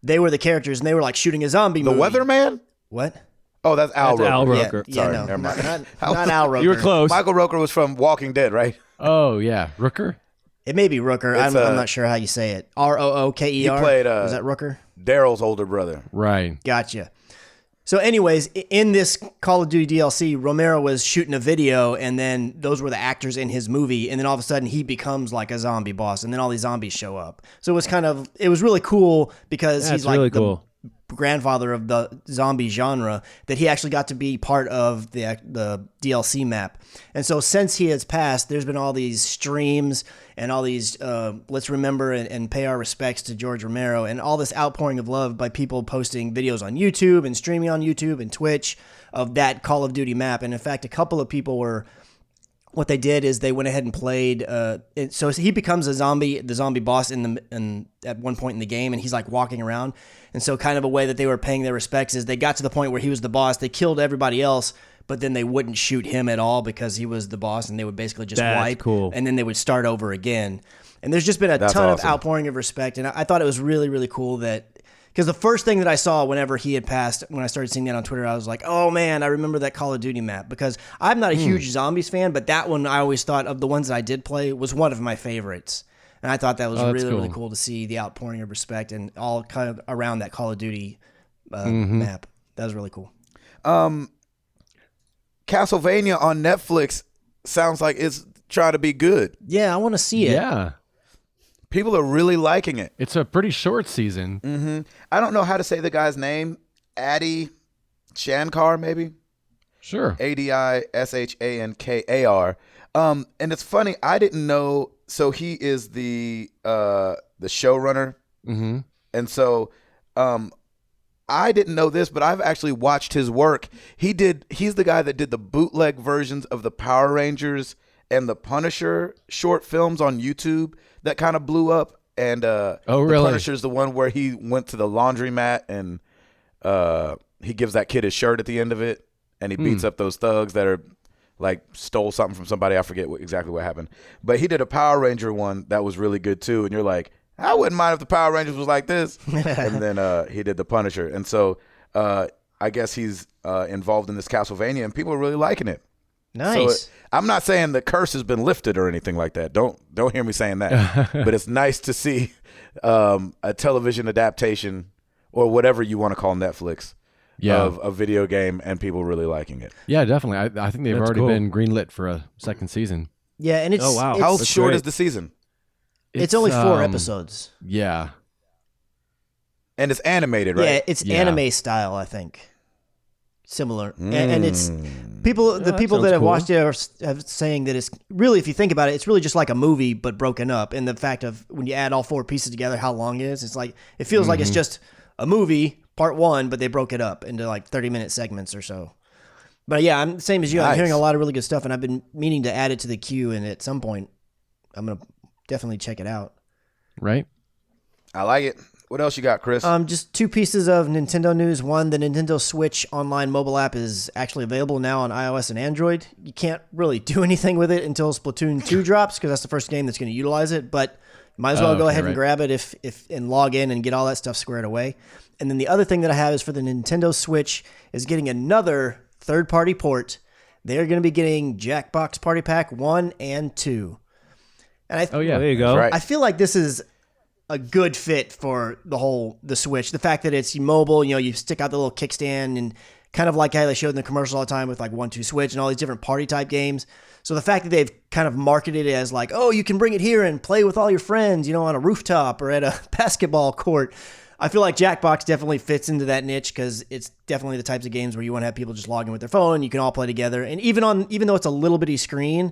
They were the characters, and they were like shooting a zombie movie. The Weatherman? What? Oh, that's Al Roker. Al Roker. Yeah, Sorry, no, never mind. not Al Roker. You were close. Michael Roker was from Walking Dead, right? Oh, yeah. Rooker? It may be Rooker. I'm not sure how you say it. Rooker. He played... Was that Rooker? Daryl's older brother. Right. Gotcha. So anyways, in this Call of Duty DLC, Romero was shooting a video, and then those were the actors in his movie, and then all of a sudden he becomes like a zombie boss, and then all these zombies show up. So it was really cool because he's like the grandfather of the zombie genre, that he actually got to be part of the DLC map. And so since he has passed, there's been all these streams and all these let's remember and pay our respects to George Romero, and all this outpouring of love by people posting videos on YouTube and streaming on YouTube and Twitch of that Call of Duty map. And in fact, a couple of people what they did is they went ahead and played. So he becomes the zombie boss at one point in the game, and he's like walking around. And so kind of a way that they were paying their respects is they got to the point where he was the boss. They killed everybody else, but then they wouldn't shoot him at all because he was the boss, and they would basically just wipe. Cool. And then they would start over again. And there's just been a ton of outpouring of respect. And I thought it was really, really cool that, because the first thing that I saw whenever he had passed, when I started seeing that on Twitter, I was like, oh man, I remember that Call of Duty map, because I'm not a huge Zombies fan, but that one I always thought of the ones that I did play was one of my favorites. And I thought that was really cool to see the outpouring of respect and all kind of around that Call of Duty map. That was really cool. Castlevania on Netflix sounds like it's trying to be good. Yeah, I want to see it. Yeah. People are really liking it. It's a pretty short season. Mm-hmm. I don't know how to say the guy's name. Adi Shankar, maybe? Sure. Adishankar. And it's funny, I didn't know. So he is the showrunner. Mm-hmm. And so I didn't know this, but I've actually watched his work. He's the guy that did the bootleg versions of the Power Rangers and the Punisher short films on YouTube that kind of blew up. And oh, really? The Punisher's the one where he went to the laundromat and he gives that kid his shirt at the end of it, and he beats up those thugs that are like stole something from somebody. I forget exactly what happened. But he did a Power Ranger one that was really good too. And you're like, I wouldn't mind if the Power Rangers was like this. And then he did the Punisher. And so I guess he's involved in this Castlevania, and people are really liking it. Nice. So I'm not saying the curse has been lifted or anything like that. Don't hear me saying that. But it's nice to see a television adaptation, or whatever you want to call Netflix, of a video game, and people really liking it. Yeah, definitely. I think they've already been greenlit for a second season. Yeah, and it's How short is the season? It's only 4 episodes. Yeah. And it's animated, right? Yeah, it's anime style, I think. Similar. And it's people. The people that have watched it are saying that it's really, if you think about it, it's really just like a movie but broken up. And the fact of when you add all 4 pieces together, how long it is, it's like it feels like it's just a movie part 1, but they broke it up into like 30-minute segments or so. But yeah, I'm the same as you. I'm Nice. hearing a lot of really good stuff, and I've been meaning to add it to the queue. And at some point, I'm gonna definitely check it out. Right? I like it. What else you got, Chris? Just two pieces of Nintendo news. One, the Nintendo Switch online mobile app is actually available now on iOS and Android. You can't really do anything with it until Splatoon 2 drops, because that's the first game that's going to utilize it. But might as well go ahead and grab it if and log in and get all that stuff squared away. And then the other thing that I have is for the Nintendo Switch is getting another third-party port. They're going to be getting Jackbox Party Pack 1 and 2. And There you go. That's right. I feel like this is a good fit for the Switch. The fact that it's mobile, you stick out the little kickstand, and kind of like how they showed in the commercial all the time with like 1-2 Switch and all these different party type games. So the fact that they've kind of marketed it as like, oh, you can bring it here and play with all your friends, on a rooftop or at a basketball court. I feel like Jackbox definitely fits into that niche, because it's definitely the types of games where you want to have people just log in with their phone. You can all play together. And even though it's a little bitty screen,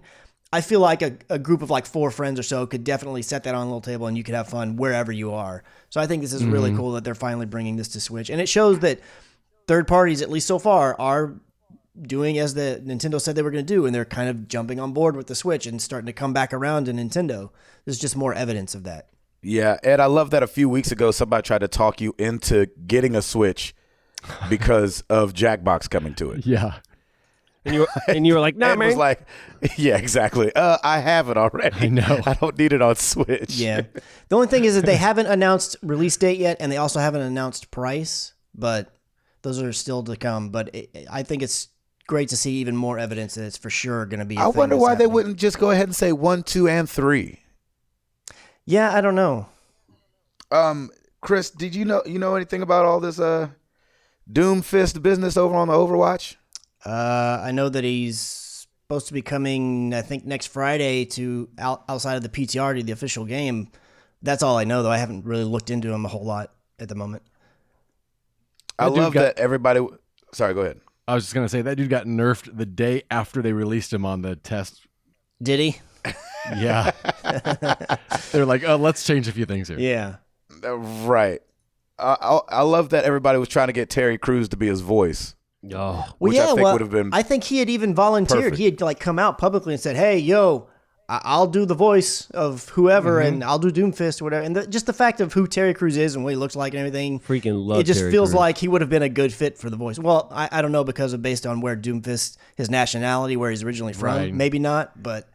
I feel like a group of like 4 friends or so could definitely set that on a little table, and you could have fun wherever you are. So I think this is really cool that they're finally bringing this to Switch. And it shows that third parties, at least so far, are doing as the Nintendo said they were going to do, and they're kind of jumping on board with the Switch and starting to come back around to Nintendo. There's just more evidence of that. Yeah, Ed, I love that a few weeks ago somebody tried to talk you into getting a Switch because of Jackbox coming to it. Yeah. And you were like, nah, Ed man. was like, yeah, exactly. I have it already. I know. I don't need it on Switch. Yeah. The only thing is that they haven't announced release date yet, and they also haven't announced price, but those are still to come. But I think it's great to see even more evidence that it's for sure going to be a I thing wonder that's why they happening. wouldn't just go ahead and say 1, 2, and 3. Yeah, I don't know. Chris, did you know anything about all this Doomfist business over on the Overwatch? I know that he's supposed to be coming, I think, next Friday to outside of the PTR to the official game. That's all I know, though. I haven't really looked into him a whole lot at the moment. I love that everybody. Sorry, go ahead. I was just going to say, that dude got nerfed the day after they released him on the test. Did he? Yeah. They're like, oh, let's change a few things here. Yeah. Right. I love that everybody was trying to get Terry Crews to be his voice. Oh, Well, Which I think would have been I think he had even volunteered. perfect. He had like come out publicly and said, "Hey, yo, I'll do the voice of whoever, and I'll do Doomfist or whatever." And just the fact of who Terry Crews is and what he looks like and everything, freaking love it just Terry feels Crews. like he would have been a good fit for the voice. Well, I don't know, because of based on where Doomfist, his nationality, where he's originally from, Right. maybe not, but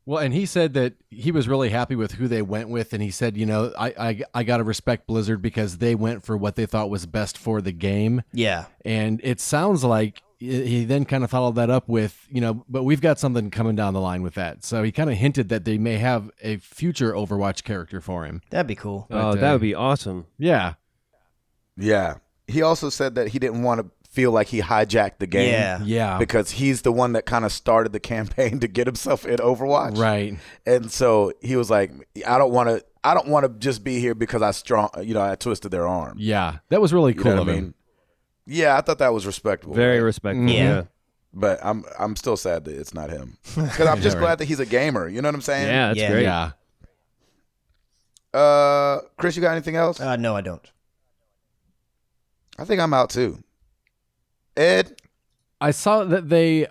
Well, and he said that he was really happy with who they went with, and he said, I got to respect Blizzard because they went for what they thought was best for the game. yeah. And it sounds like he then kind of followed that up with, but we've got something coming down the line with that. So he kind of hinted that they may have a future Overwatch character for him. That'd be cool. Oh, that would be awesome. Yeah. Yeah. He also said that he didn't want to feel like he hijacked the game. Yeah. Yeah. Because he's the one that kind of started the campaign to get himself in Overwatch. Right. And so he was like, I don't want to just be here because I twisted their arm. Yeah. That was really You cool know of what I him. mean? Yeah, I thought that was respectable. Very right? respectful. Yeah. Yeah. But I'm still sad that it's not him. Because I'm just Yeah, glad that he's a gamer. You know what I'm saying? Yeah, that's Yeah. great. Yeah. Chris, you got anything else? No, I don't. I think I'm out too. Ed? I saw that they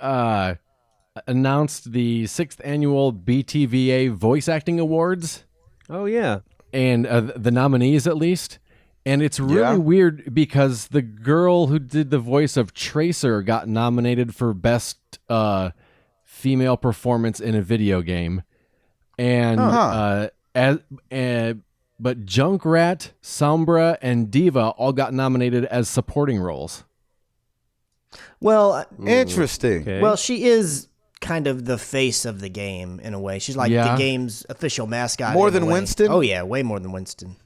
announced the 6th annual BTVA Voice Acting Awards, Oh, yeah. and the nominees at least. And it's really Yeah. weird because the girl who did the voice of Tracer got nominated for Best Female Performance in a Video Game. And but Junkrat, Sombra, and Diva all got nominated as supporting roles. Well, Interesting. Okay. well, she is kind of the face of the game in a way. She's like Yeah. the game's official mascot. More in a than way. Winston? Oh yeah, way more than Winston.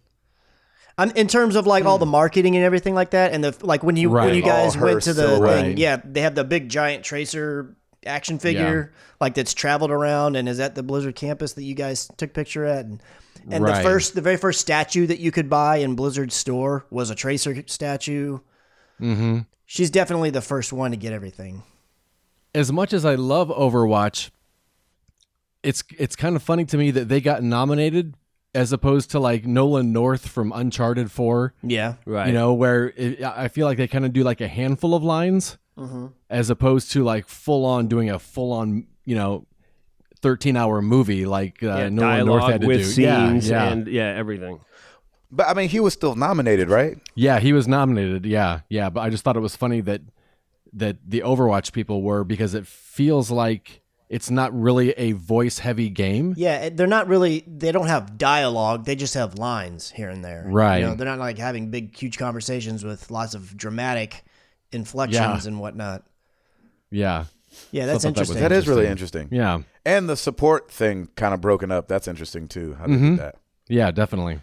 In terms of like all the marketing and everything like that, and when you Right. guys All her went to the silhouette. thing, yeah, they have the big giant Tracer action figure like that's traveled around and is at the Blizzard campus that you guys took picture at, and Right. the very first statue that you could buy in Blizzard's store was a Tracer statue. Mm-hmm. She's definitely the first one to get everything. As much as I love Overwatch, it's kind of funny to me that they got nominated as opposed to like Nolan North from Uncharted 4, Yeah. Right. where I feel like they kind of do like a handful of lines. as opposed to like full on doing a full on 13-hour movie like Nolan North dialogue had to with do. scenes yeah. and everything. But I mean, he was still nominated, right? Yeah, he was nominated. Yeah. But I just thought it was funny that the Overwatch people were, because it feels like it's not really a voice-heavy game. Yeah, they're not really. They don't have dialogue. They just have lines here and there. Right. They're not like having big, huge conversations with lots of dramatic inflections and whatnot. Yeah. Yeah, that's I thought that was interesting. That is really interesting. Yeah. And the support thing kind of broken up. That's interesting too. How they did that. Yeah, definitely.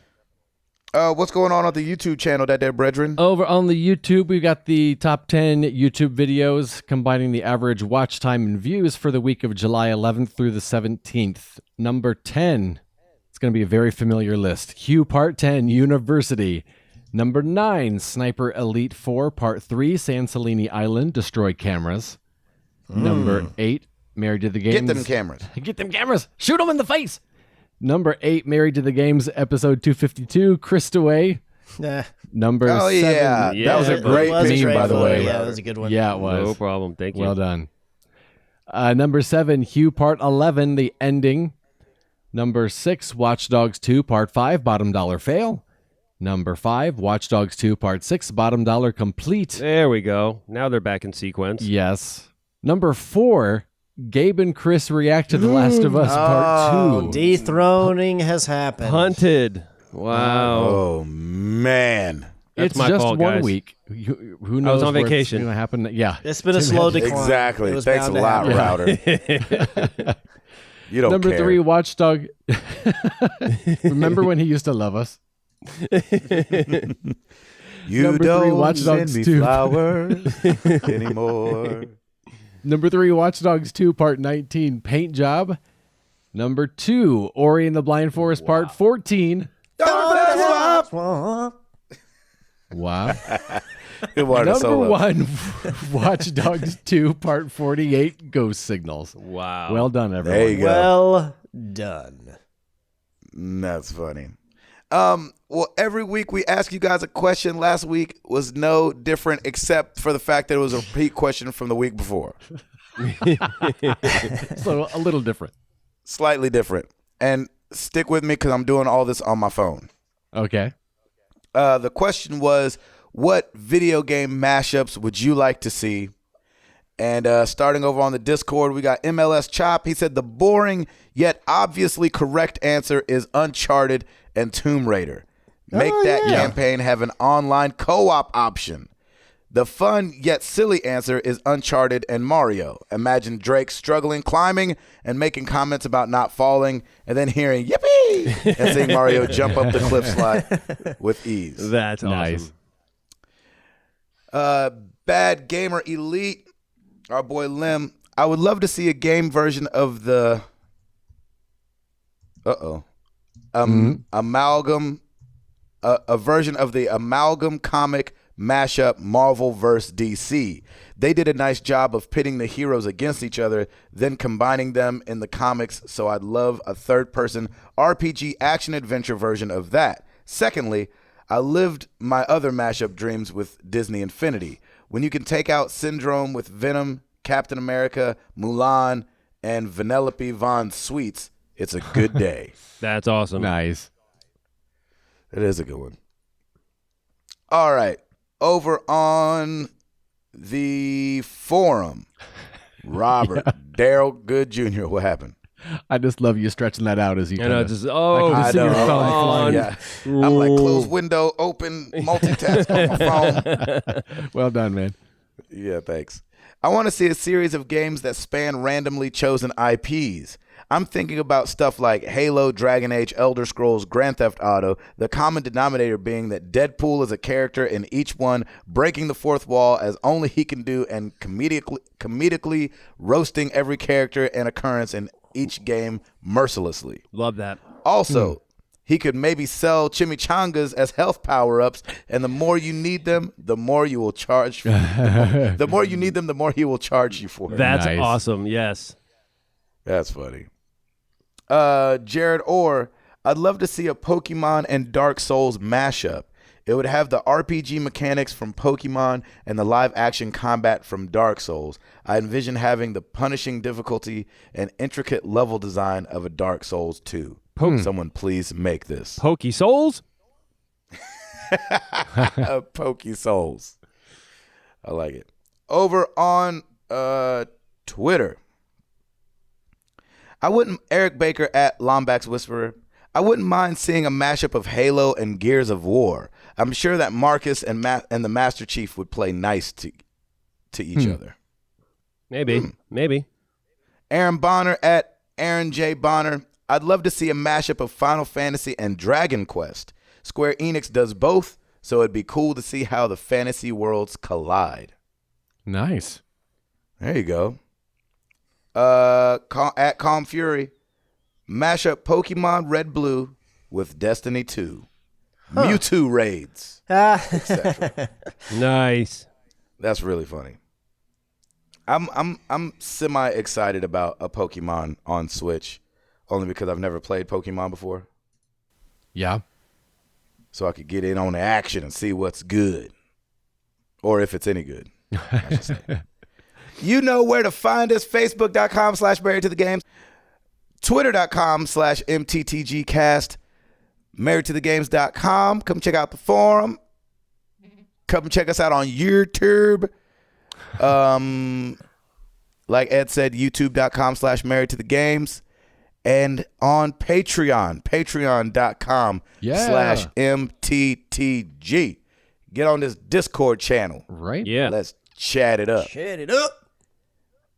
What's going on the YouTube channel, that there, brethren? Over on the YouTube, we've got the top 10 YouTube videos combining the average watch time and views for the week of July 11th through the 17th. Number 10, it's going to be a very familiar list. Hugh Part 10, University. Number 9, Sniper Elite 4, Part 3, San Celini Island, Destroy Cameras. Number 8, Married to the Games. Get them cameras. Get them cameras. Shoot them in the face. Number 8, Married to the Games, episode 252, Christaway. Nah. Number 7. Yeah. That was a great meme, by the way. Yeah, that was a good one. Yeah, it was. No problem. Thank you. Well done. Number 7, Hugh Part 11, The Ending. Number 6, Watch Dogs 2, Part 5, Bottom Dollar Fail. Number 5, Watch Dogs 2, Part 6, Bottom Dollar Complete. There we go. Now they're back in sequence. Yes. Number 4, Gabe and Chris react to The Last of Us Part 2. Dethroning has happened. Hunted. Wow. Oh, man. That's It's my just fault, one guys. week. Who knows on where vacation. It's going to happen? Yeah. It's been a slow decline. Exactly. It was Thanks a bound to lot, happen. Router. You don't Number care. 3, Watchdog. Remember when he used to love us? You Number 3, don't Watch send Dogs me 2. flowers anymore. Number 3, Watch Dogs 2, Part 19, Paint Job. Number 2, Ori and the Blind Forest, Part 14. Wow. Good one, Number solo. 1, Watch Dogs 2, Part 48, Ghost Signals. Wow. Well done, everyone. There you go. Well done. That's funny. Well, every week we ask you guys a question. Last week was no different, except for the fact that it was a repeat question from the week before. So a little different. Slightly different. And stick with me because I'm doing all this on my phone. Okay. The question was, what video game mashups would you like to see? And starting over on the Discord, we got MLS Chop. He said the boring yet obviously correct answer is Uncharted and Tomb Raider. Make that campaign have an online co-op option. The fun yet silly answer is Uncharted and Mario. Imagine Drake struggling, climbing, and making comments about not falling, and then hearing yippee and seeing Mario jump up the cliff slide with ease. That's Nice. awesome. Bad Gamer Elite, our boy Lim. I would love to see a game version of the amalgam, a version of the amalgam comic mashup Marvel vs. DC. They did a nice job of pitting the heroes against each other, then combining them in the comics, so I'd love a third-person RPG action-adventure version of that. Secondly, I lived my other mashup dreams with Disney Infinity. When you can take out Syndrome with Venom, Captain America, Mulan, and Vanellope Von Sweets, it's a good day. That's awesome. Nice. It is a good one. All right. Over on the forum, Robert, Daryl Good Jr., what happened? I just love you stretching that out as you I know, kinda- just I see your know. thumb flying. Yeah. I'm like, close window, open, multitask on my phone. Well done, man. Yeah, thanks. I want to see a series of games that span randomly chosen IPs. I'm thinking about stuff like Halo, Dragon Age, Elder Scrolls, Grand Theft Auto, the common denominator being that Deadpool is a character in each one, breaking the fourth wall as only he can do and comedically roasting every character and occurrence in each game mercilessly. Love that. Also, he could maybe sell chimichangas as health power-ups, and the more you need them, the more you will charge. The more you need them, the more he will charge you for it. That's Nice. awesome. Yes. That's funny. Jared Orr, I'd love to see a Pokemon and Dark Souls mashup. It would have the RPG mechanics from Pokemon and the live-action combat from Dark Souls. I envision having the punishing difficulty and intricate level design of a Dark Souls 2. Someone please make this. PokeSouls? PokeSouls. I like it. Over on Twitter. Eric Baker at Lombax Whisperer. I wouldn't mind seeing a mashup of Halo and Gears of War. I'm sure that Marcus and the Master Chief would play nice to each other. Maybe. Aaron Bonner at Aaron J. Bonner. I'd love to see a mashup of Final Fantasy and Dragon Quest. Square Enix does both, so it'd be cool to see how the fantasy worlds collide. Nice. There you go. At Calm Fury. Mash up Pokemon Red Blue with Destiny 2. Mewtwo raids. etc. Nice. That's really funny. I'm semi excited about a Pokemon on Switch, only because I've never played Pokemon before. Yeah. So I could get in on the action and see what's good. Or if it's any good, I should say. You know where to find us. Facebook.com/MarriedToTheGames. Twitter.com/MTTGcast. MarriedToTheGames.com. Come check out the forum. Come check us out on YouTube. Like Ed said, YouTube.com/MarriedToTheGames. And on Patreon, patreon.com/MTTG. Get on this Discord channel. Right? Yeah. Let's chat it up. Chat it up.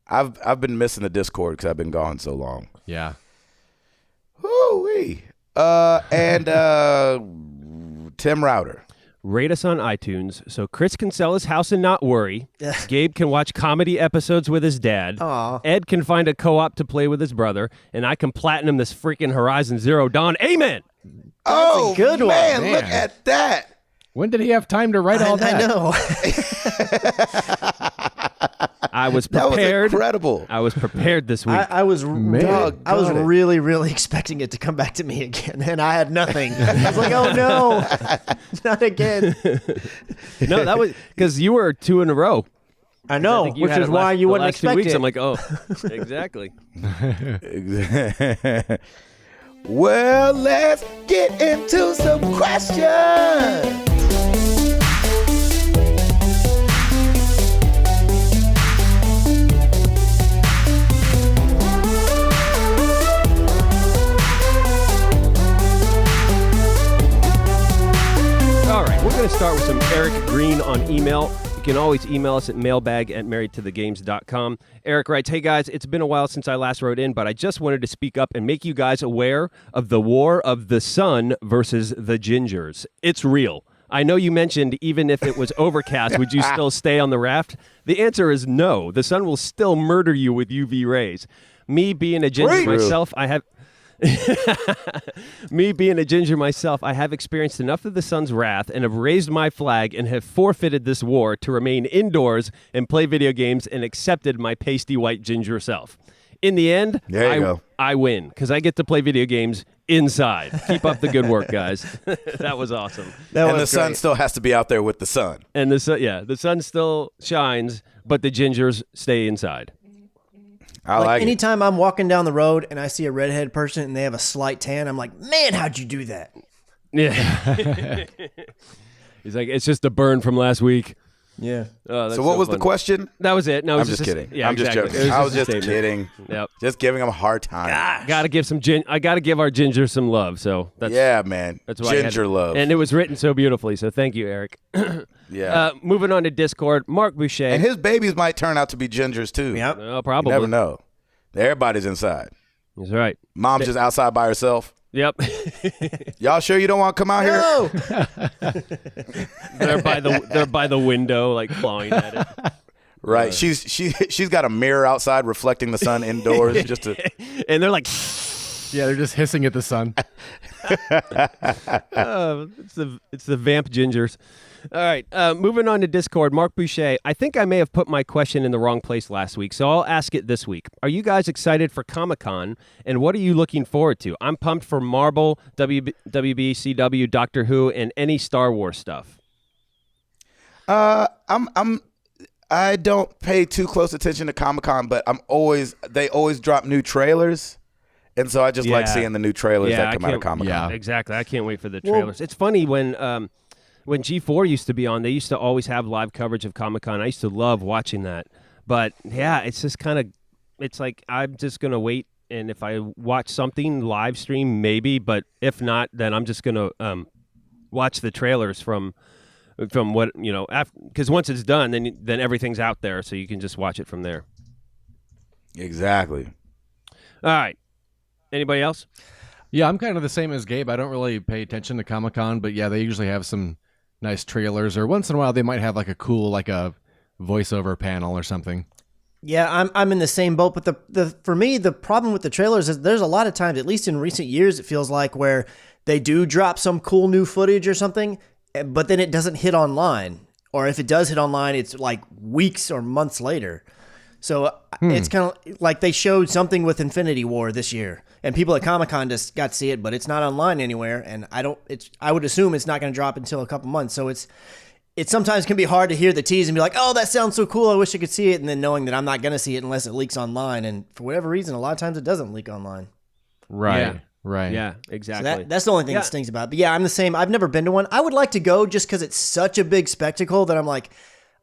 I've been missing the Discord because I've been gone so long. Yeah. Woo-wee. And Tim Router. Rate us on iTunes so Chris can sell his house and not worry. Gabe can watch comedy episodes with his dad. Aw. Ed can find a co-op to play with his brother. And I can platinum this freaking Horizon Zero Dawn. Amen! Oh, good one, man, man. look at that. When did he have time to write all that? I know. I was That was prepared. incredible. I was prepared this week. I was Doggone it. really, really expecting it to come back to me again, and I had nothing. I was like, oh no, not again. No, that was because you were 2 in a row. I know, think you which had is it why last- you the wouldn't last 2 expect weeks. it. I'm like, oh, exactly. Well, let's get into some questions. All right, we're going to start with some Eric Green on email. You can always email us at mailbag@marriedtothegames.com. Eric writes, hey guys, it's been a while since I last wrote in, but I just wanted to speak up and make you guys aware of the war of the sun versus the gingers. It's real. I know you mentioned even if it was overcast, would you still stay on the raft? The answer is no. The sun will still murder you with UV rays. Me being a ginger myself, I have... Me being a ginger myself, I have experienced enough of the sun's wrath and have raised my flag and have forfeited this war to remain indoors and play video games and accepted my pasty white ginger self. In the end, There you go. I win because I get to play video games inside. Keep up the good work, guys. That was awesome. And the sun still has to be out there with the sun. And the sun still shines, but the gingers stay inside. I like it. Anytime I'm walking down the road and I see a redhead person and they have a slight tan, I'm like, man, how'd you do that? Yeah. He's like, it's just a burn from last week. Yeah. Oh, that's So what was the fun. question? That was it. No, it I'm was just kidding. Yeah, I'm just exactly. joking. It I was a just statement. kidding. Yep. Just giving them a hard time. Gotta give I gotta give our ginger some love. So that's Yeah, man. That's why I had Ginger to- love. And it was written so beautifully. So thank you, Eric. Yeah. Moving on to Discord, Mark Boucher. And his babies might turn out to be gingers too. Yep. Oh, You probably. never know. Everybody's inside. That's right. Mom's just outside by herself. Yep. Y'all sure you don't want to come out here? No. they're by the window, like clawing at it. Right. She's got a mirror outside reflecting the sun indoors just to And they're like, Yeah, they're just hissing at the sun. It's the vamp gingers. All right, moving on to Discord. Mark Boucher, I think I may have put my question in the wrong place last week, so I'll ask it this week. Are you guys excited for Comic-Con, and what are you looking forward to? I'm pumped for Marvel, WB, CW, Doctor Who, and any Star Wars stuff. I don't pay too close attention to Comic-Con, but they always drop new trailers. And so I just like seeing the new trailers that come out of Comic-Con. Yeah, exactly. I can't wait for the trailers. It's funny when G4 used to be on, they used to always have live coverage of Comic-Con. I used to love watching that. But yeah, it's just kind of, it's like I'm just going to wait. And if I watch something live stream, maybe. But if not, then I'm just going to watch the trailers from what, because once it's done, then everything's out there. So you can just watch it from there. Exactly. All right. Anybody else? Yeah, I'm kind of the same as Gabe. I don't really pay attention to Comic-Con, but yeah, they usually have some nice trailers, or once in a while they might have like a cool, like a voiceover panel or something. Yeah, I'm in the same boat, but for me, the problem with the trailers is there's a lot of times, at least in recent years, it feels like where they do drop some cool new footage or something, but then it doesn't hit online. Or if it does hit online, it's like weeks or months later. So it's kind of like they showed something with Infinity War this year, and people at Comic-Con just got to see it, but it's not online anywhere, and I would assume it's not going to drop until a couple months. So it sometimes can be hard to hear the tease and be like, oh, that sounds so cool, I wish I could see it, and then knowing that I'm not going to see it unless it leaks online, and for whatever reason, a lot of times it doesn't leak online. Right. Yeah. Right. Yeah, exactly. So that's the only thing that stings about it. But yeah, I'm the same. I've never been to one. I would like to go just because it's such a big spectacle that I'm like,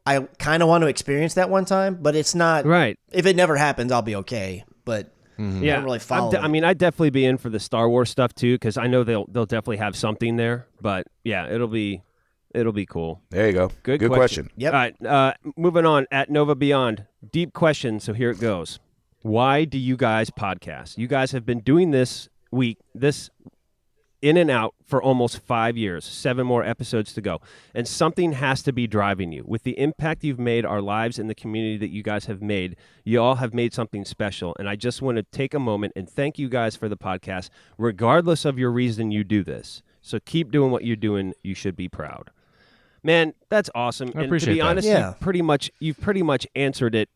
I kind of want to experience that one time, but it's not. Right. If it never happens, I'll be okay. But I don't really follow I mean, I'd definitely be in for the Star Wars stuff too, because I know they'll definitely have something there. But yeah, it'll be cool. There you go. Good question. Yep. All right, moving on at Nova Beyond. Deep question, so here it goes. Why do you guys podcast? You guys have been doing this in and out for almost 5 years, 7 more episodes to go. And something has to be driving you. With the impact you've made our lives and the community that you guys have made, you all have made something special. And I just want to take a moment and thank you guys for the podcast, regardless of your reason you do this. So keep doing what you're doing. You should be proud. Man, that's awesome. I appreciate and to be that. honest, you've pretty much answered it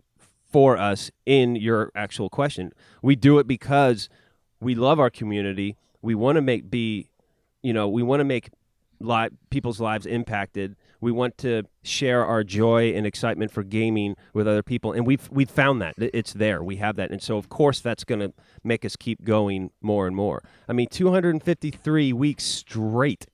for us in your actual question. We do it because we love our community. We want to make people's lives impacted. We want to share our joy and excitement for gaming with other people, and we've found that it's there. We have that, and so of course that's going to make us keep going more and more. I mean, 253 weeks straight.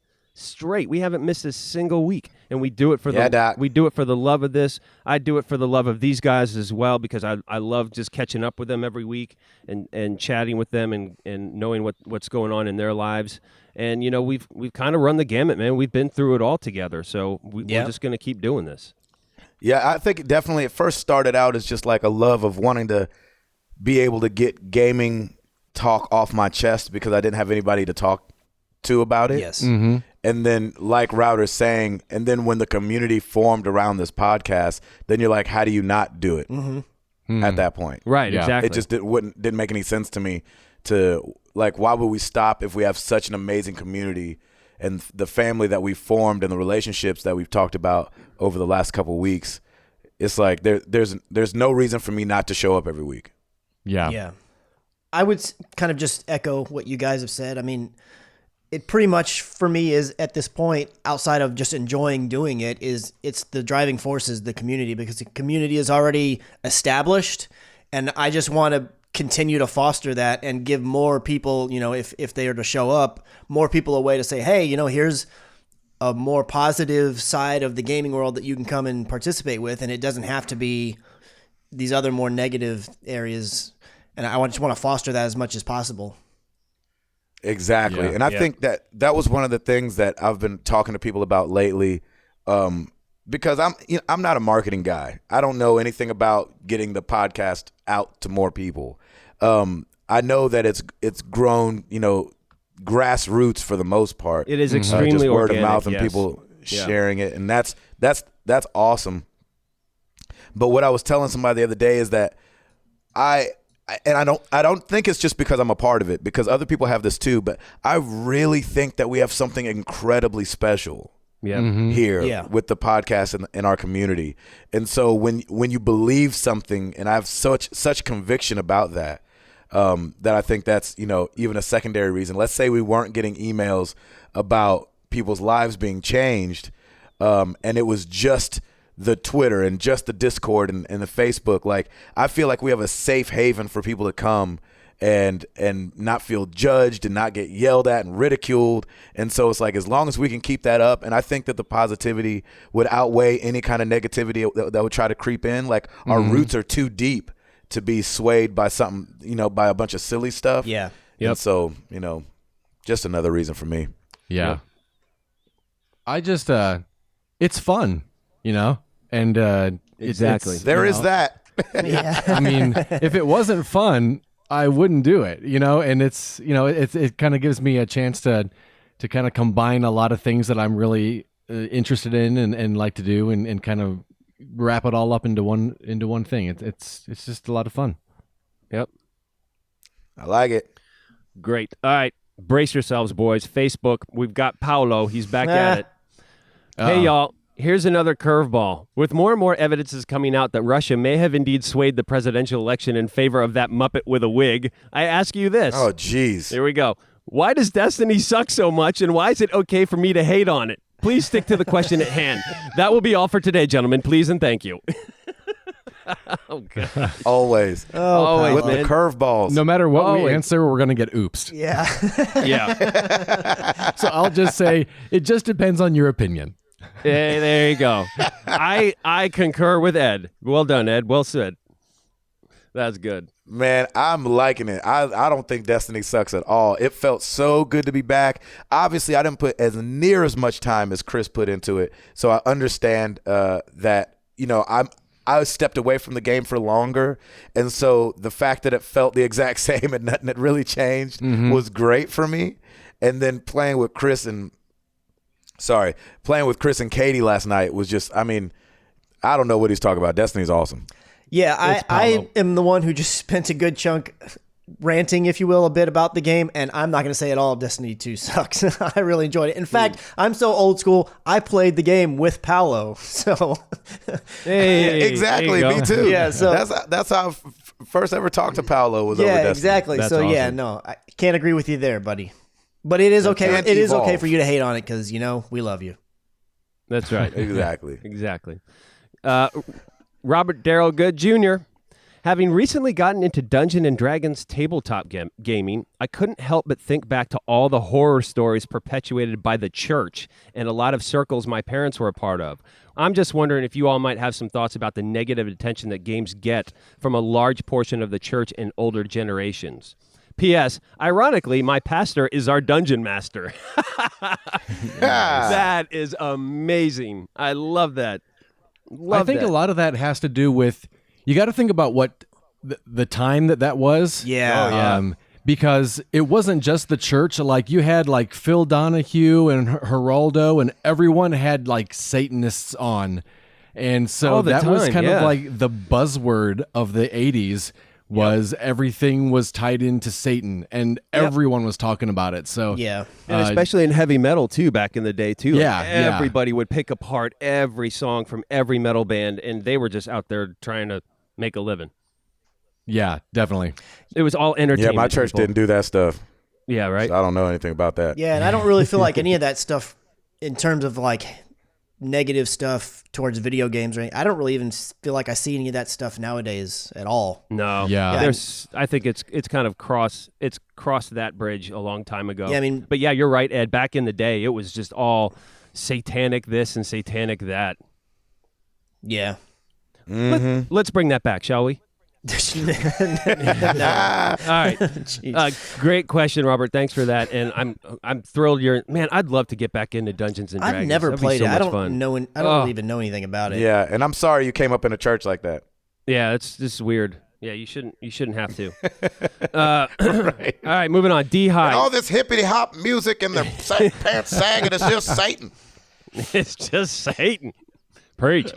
We haven't missed a single week, and we do it for the love of this. I do it for the love of these guys as well, because I love just catching up with them every week and chatting with them and knowing what's going on in their lives. And we've kind of run the gamut, man. We've been through it all together, so we're just going to keep doing this. Yeah, I think definitely it first started out as just like a love of wanting to be able to get gaming talk off my chest because I didn't have anybody to talk to about it. Yes. Mm-hmm. And then, like Router's saying, and then when the community formed around this podcast, then you're like, how do you not do it at that point? Right, exactly. It just didn't make any sense to me to, like, why would we stop if we have such an amazing community and the family that we've formed and the relationships that we've talked about over the last couple of weeks? It's like there's no reason for me not to show up every week. Yeah. Yeah. I would kind of just echo what you guys have said. I mean, it pretty much for me is at this point, outside of just enjoying doing it, it's the driving force is the community, because the community is already established, and I just want to continue to foster that and give more people, if they are to show up, more people a way to say, hey, here's a more positive side of the gaming world that you can come and participate with, and it doesn't have to be these other more negative areas. And I just want to foster that as much as possible. Exactly. And I think that was one of the things that I've been talking to people about lately, because I'm not a marketing guy. I don't know anything about getting the podcast out to more people. I know that it's grown, grassroots for the most part. It is extremely just word organic, of mouth and yes. people sharing it, and that's awesome. But what I was telling somebody the other day is that and I don't think it's just because I'm a part of it, because other people have this too, but I really think that we have something incredibly special here with the podcast in our community. And so when you believe something, and I have such conviction about that, that I think that's, even a secondary reason. Let's say we weren't getting emails about people's lives being changed, and it was just the Twitter and just the Discord and the Facebook. Like, I feel like we have a safe haven for people to come and not feel judged and not get yelled at and ridiculed. And so it's like, as long as we can keep that up, and I think that the positivity would outweigh any kind of negativity that would try to creep in. Like, our roots are too deep to be swayed by something, by a bunch of silly stuff. Yeah. Yep. And so, just another reason for me. Yeah. Yep. I just, it's fun, and Exactly. There is that. Yeah. I mean, if it wasn't fun, I wouldn't do it, and it's, it kind of gives me a chance to kind of combine a lot of things that I'm really interested in and like to do, and kind of wrap it all up into one thing. It's just a lot of fun. Yep. I like it. Great. All right. Brace yourselves, boys. Facebook, we've got Paolo. He's back at it. Hey, y'all. Here's another curveball. With more and more evidences coming out that Russia may have indeed swayed the presidential election in favor of that Muppet with a wig, I ask you this. Oh, jeez. Here we go. Why does Destiny suck so much, and why is it okay for me to hate on it? Please stick to the question at hand. That will be all for today, gentlemen. Please and thank you. Oh, God. Always. Always, With man. the curveballs. No matter what we Always. answer, we're going to get oopsed. Yeah. Yeah. So I'll just say, it just depends on your opinion. Hey, there you go. I concur with Ed. Well done, Ed. Well said. That's good. Man, I'm liking it. I don't think Destiny sucks at all. It felt so good to be back. Obviously, I didn't put as near as much time as Chris put into it, so I understand that, I stepped away from the game for longer, and so the fact that it felt the exact same and nothing had really changed was great for me. And then playing with Chris and Katie last night was just, I don't know what he's talking about. Destiny's awesome. Yeah, I am the one who just spent a good chunk ranting, if you will, a bit about the game, and I'm not going to say at all Destiny 2 sucks. I really enjoyed it. In fact, I'm so old school, I played the game with Paolo. So Hey, exactly, me too. Yeah, so that's how I first ever talked to Paolo was over Destiny. Exactly. That's so yeah, awesome. no, I can't agree with you there, buddy. But it is okay. Can't It is okay evolve. for you to hate on it because we love you. That's right. Exactly. Exactly. Robert Darrell Good Jr. Having recently gotten into Dungeons and Dragons tabletop gaming, I couldn't help but think back to all the horror stories perpetuated by the church and a lot of circles my parents were a part of. I'm just wondering if you all might have some thoughts about the negative attention that games get from a large portion of the church and older generations. P.S. Ironically, my pastor is our dungeon master. That is amazing. I love that. I think a lot of that has to do with, you got to think about what the time that was. Yeah. Oh, yeah. Because it wasn't just the church. Like, you had like Phil Donahue and Geraldo, and everyone had like Satanists on. And so All the that was time, kind yeah. of like the buzzword of the 80s was everything was tied into Satan, and everyone was talking about it. So Yeah. And especially in heavy metal, too, back in the day, too. Yeah, Like, yeah. everybody would pick apart every song from every metal band, and they were just out there trying to make a living. yeah, definitely. It was all Yeah, entertainment. my church people. didn't do that stuff. Yeah, right? So I don't know anything about that. Yeah, and I don't really feel like any of that stuff in terms of like negative stuff towards video games or anything. I don't really even feel like I see any of that stuff nowadays at all. No. Yeah. There's. I think it's kind of crossed that bridge a long time ago. Yeah, I mean- But yeah, you're right, Ed. Back in the day, it was just all satanic this and satanic that. Yeah. Let's bring that back, shall we? No. All right. Jeez. Great question, Robert. Thanks for that. And I'm thrilled man, I'd love to get back into Dungeons and Dragons. I've never That'd be played so it. I much don't fun. know. I don't really even know anything about it. Yeah, and I'm sorry you came up in a church like that. Yeah, it's just weird. Yeah, you shouldn't have to. All right, moving on. D High. All this hippity hop music and the pants sagging is just Satan. It's just Satan. Preach.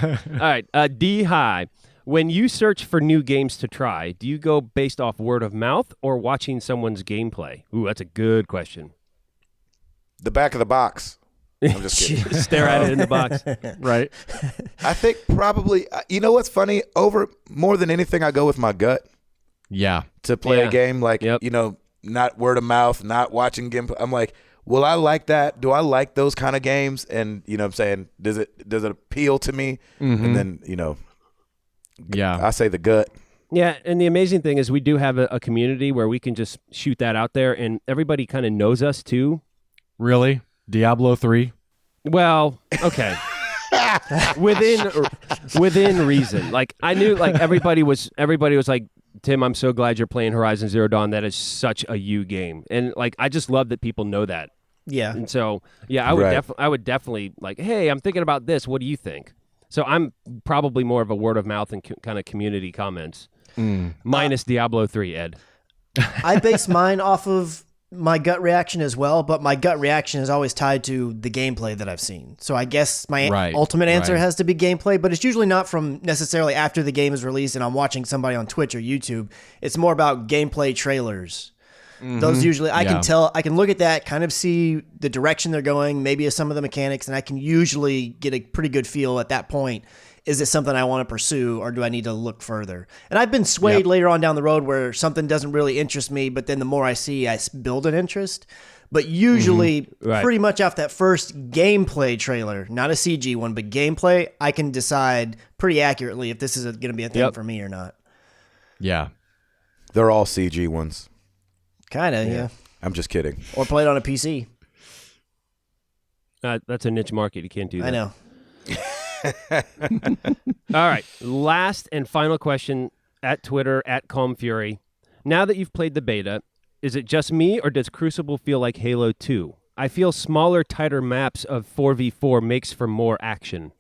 All right, D High. When you search for new games to try, do you go based off word of mouth or watching someone's gameplay? Ooh, that's a good question. The back of the box. I'm just kidding. Stare at it in the box. Right. I think probably, you know what's funny? Over more than anything, I go with my gut Yeah. to play a game. Like, Yep. you know, not word of mouth, not watching gameplay. I'm like, will I like that? Do I like those kind of games? And, you know what I'm saying? Does it appeal to me? And then, you know, Yeah. I say the gut. Yeah, and the amazing thing is we do have a community where we can just shoot that out there, and everybody kind of knows us too. Really? Diablo 3? Well, okay. within reason. Like I knew like everybody was like, Tim, I'm so glad you're playing Horizon Zero Dawn. That is such a you game. And like I just love that people know that. Yeah. And so, yeah, I would definitely like, hey, I'm thinking about this. What do you think? So I'm probably more of a word of mouth and kind of community comments. Minus Diablo 3, Ed. I base mine off of my gut reaction as well, but my gut reaction is always tied to the gameplay that I've seen. So I guess my ultimate answer has to be gameplay, but it's usually not from necessarily after the game is released and I'm watching somebody on Twitch or YouTube. It's more about gameplay trailers. Those usually, I can tell, I can look at that, kind of see the direction they're going, maybe some of the mechanics, and I can usually get a pretty good feel at that point. Is it something I want to pursue, or do I need to look further? And I've been swayed later on down the road where something doesn't really interest me, but then the more I see, I build an interest. But usually, pretty much off that first gameplay trailer, not a CG one, but gameplay, I can decide pretty accurately if this is going to be a thing for me or not. Yeah. They're all CG ones. Kind of, yeah. I'm just kidding. Or play it on a PC. That's a niche market. You can't do that. I know. All right. Last and final question at Twitter, at Calm Fury. Now that you've played the beta, is it just me or does Crucible feel like Halo 2? I feel smaller, tighter maps of 4v4 makes for more action.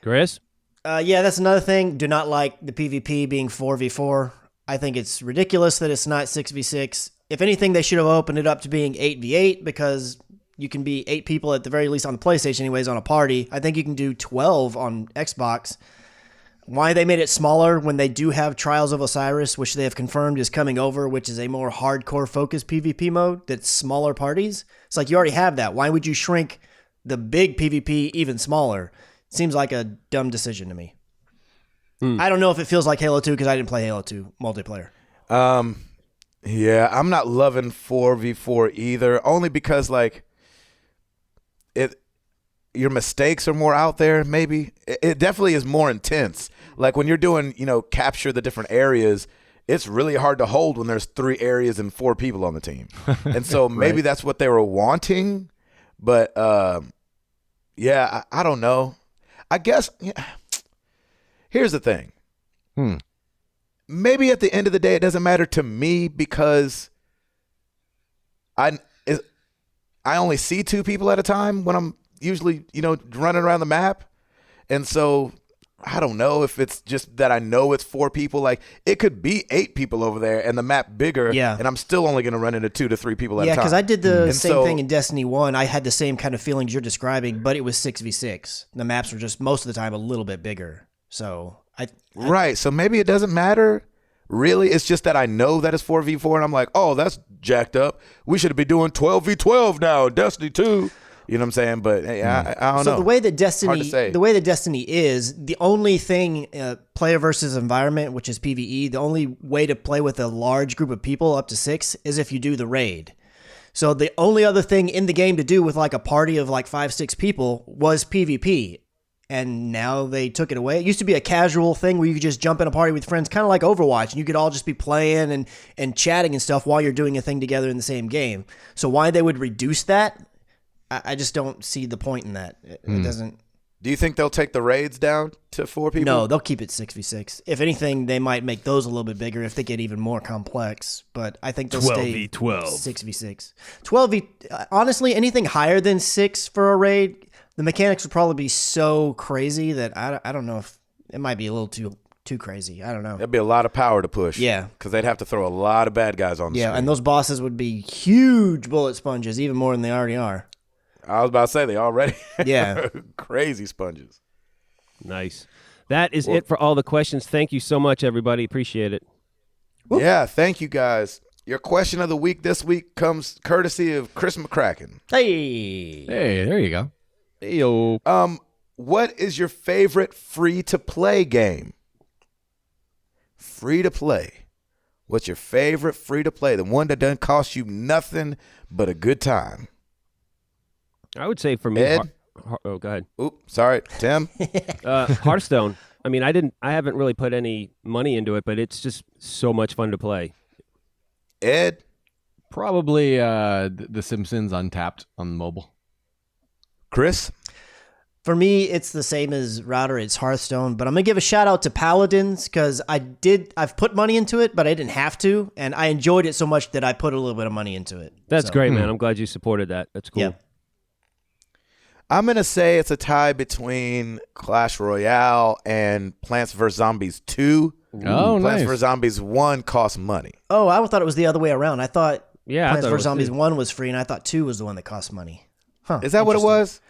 Chris? Yeah, that's another thing. Do not like the PvP being 4v4. I think it's ridiculous that it's not 6v6. If anything, they should have opened it up to being 8v8 because you can be 8 people at the very least on the PlayStation anyways on a party. I think you can do 12 on Xbox. Why they made it smaller when they do have Trials of Osiris, which they have confirmed is coming over, which is a more hardcore focused PvP mode that's smaller parties. It's like you already have that. Why would you shrink the big PvP even smaller? Seems like a dumb decision to me. I don't know if it feels like Halo 2 because I didn't play Halo 2 multiplayer. Yeah, I'm not loving 4v4 either, only because like your mistakes are more out there, maybe. It definitely is more intense. Like when you're doing, capture the different areas, it's really hard to hold when there's 3 areas and 4 people on the team. And so maybe that's what they were wanting. But, yeah, I don't know. I guess, here's the thing. Maybe at the end of the day, it doesn't matter to me because I only see 2 people at a time when I'm usually, running around the map. And so I don't know if it's just that I know it's 4 people. Like it could be 8 people over there and the map bigger. Yeah. And I'm still only going to run into 2 to 3 people at a time. Yeah, because I did the same thing in Destiny 1. I had the same kind of feelings you're describing, but it was 6v6. The maps were just most of the time a little bit bigger. So Right. So maybe it doesn't matter. Really, it's just that I know that it's 4v4, and I'm like, oh, that's jacked up. We should be doing 12v12 now, Destiny 2. You know what I'm saying? But hey, I don't know. So the way that Destiny is, the only thing player versus environment, which is PvE, the only way to play with a large group of people up to 6 is if you do the raid. So the only other thing in the game to do with like a party of like 5-6 people was PvP. And now they took it away. It used to be a casual thing where you could just jump in a party with friends, kind of like Overwatch, and you could all just be playing and chatting and stuff while you're doing a thing together in the same game. So why they would reduce that, I just don't see the point in that. It doesn't. Do you think they'll take the raids down to 4 people? No, they'll keep it 6v6. If anything, they might make those a little bit bigger if they get even more complex. But I think they'll stay 6v6. 12v. Honestly, anything higher than 6 for a raid, the mechanics would probably be so crazy that I don't know if it might be a little too crazy. I don't know. That'd be a lot of power to push. Yeah. Because they'd have to throw a lot of bad guys on the screen. Yeah, and those bosses would be huge bullet sponges, even more than they already are. I was about to say, they already are crazy sponges. Nice. That is it for all the questions. Thank you so much, everybody. Appreciate it. Yeah, thank you guys. Your question of the week this week comes courtesy of Chris McCracken. Hey, there you go. Hey, yo. What is your favorite free-to-play game? Free-to-play. What's your favorite free-to-play? The one that doesn't cost you nothing but a good time. I would say for me, Ed? go ahead. Oops, sorry, Tim. Hearthstone. I mean, I haven't really put any money into it, but it's just so much fun to play. Ed? Probably The Simpsons Untapped on mobile. Chris? for me, it's the same as Router. It's Hearthstone, but I'm gonna give a shout out to Paladins because I've put money into it, but I didn't have to, and I enjoyed it so much that I put a little bit of money into it. That's great, man. I'm glad you supported that. That's cool. Yeah. I'm going to say it's a tie between Clash Royale and Plants vs. Zombies 2. Oh, Plants nice. vs. Zombies 1 costs money. Oh, I thought it was the other way around. I thought Plants I vs. thought Zombies it was 1 was free, and I thought 2 was the one that cost money. Huh. Is that what it was?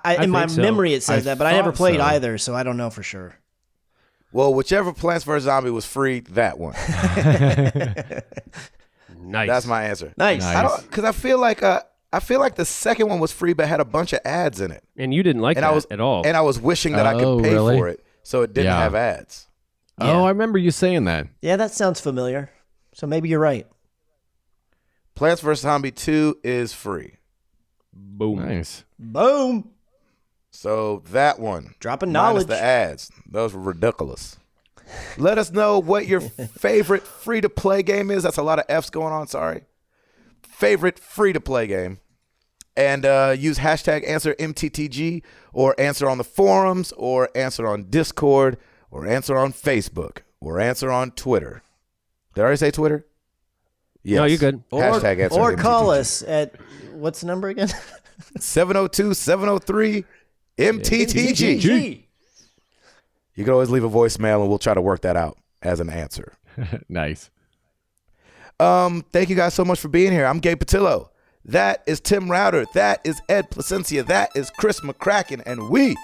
In my think so. memory, it says I that, but I never thought played so. either, so I don't know for sure. Well, whichever Plants vs. Zombie was free, that one. Nice. That's my answer. Nice. Because I feel like the second one was free but had a bunch of ads in it. And you didn't like And that at all. And I was wishing that I could pay really? for it so it didn't Yeah. have ads. Yeah. Oh, I remember you saying that. Yeah, that sounds familiar. So maybe you're right. Plants vs. Zombie 2 is free. Boom. Nice. Boom. So that one. Dropping minus knowledge. the ads. Those were ridiculous. Let us know what your favorite free-to-play game is. That's a lot of F's going on, sorry. Favorite free-to-play game. And use hashtag answer MTTG or answer on the forums or answer on Discord or answer on Facebook or answer on Twitter. Did I already say Twitter? Yes. No, you're good. Hashtag answer Or MTTG. call us at, what's the number again? 702-703-MTTG. You can always leave a voicemail and we'll try to work that out as an answer. Nice. Thank you guys so much for being here. I'm Gabe Patillo. That is Tim Router. That is Ed Placencia. That is Chris McCracken. And we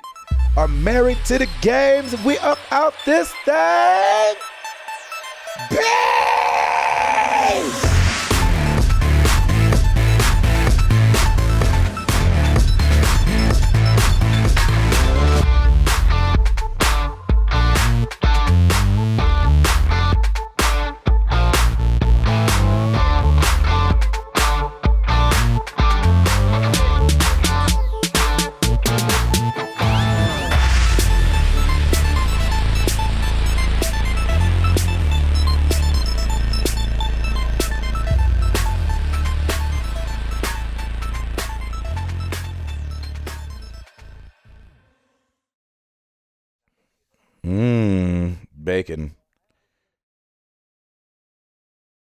are married to the games. We up out this thing. Peace! Bacon.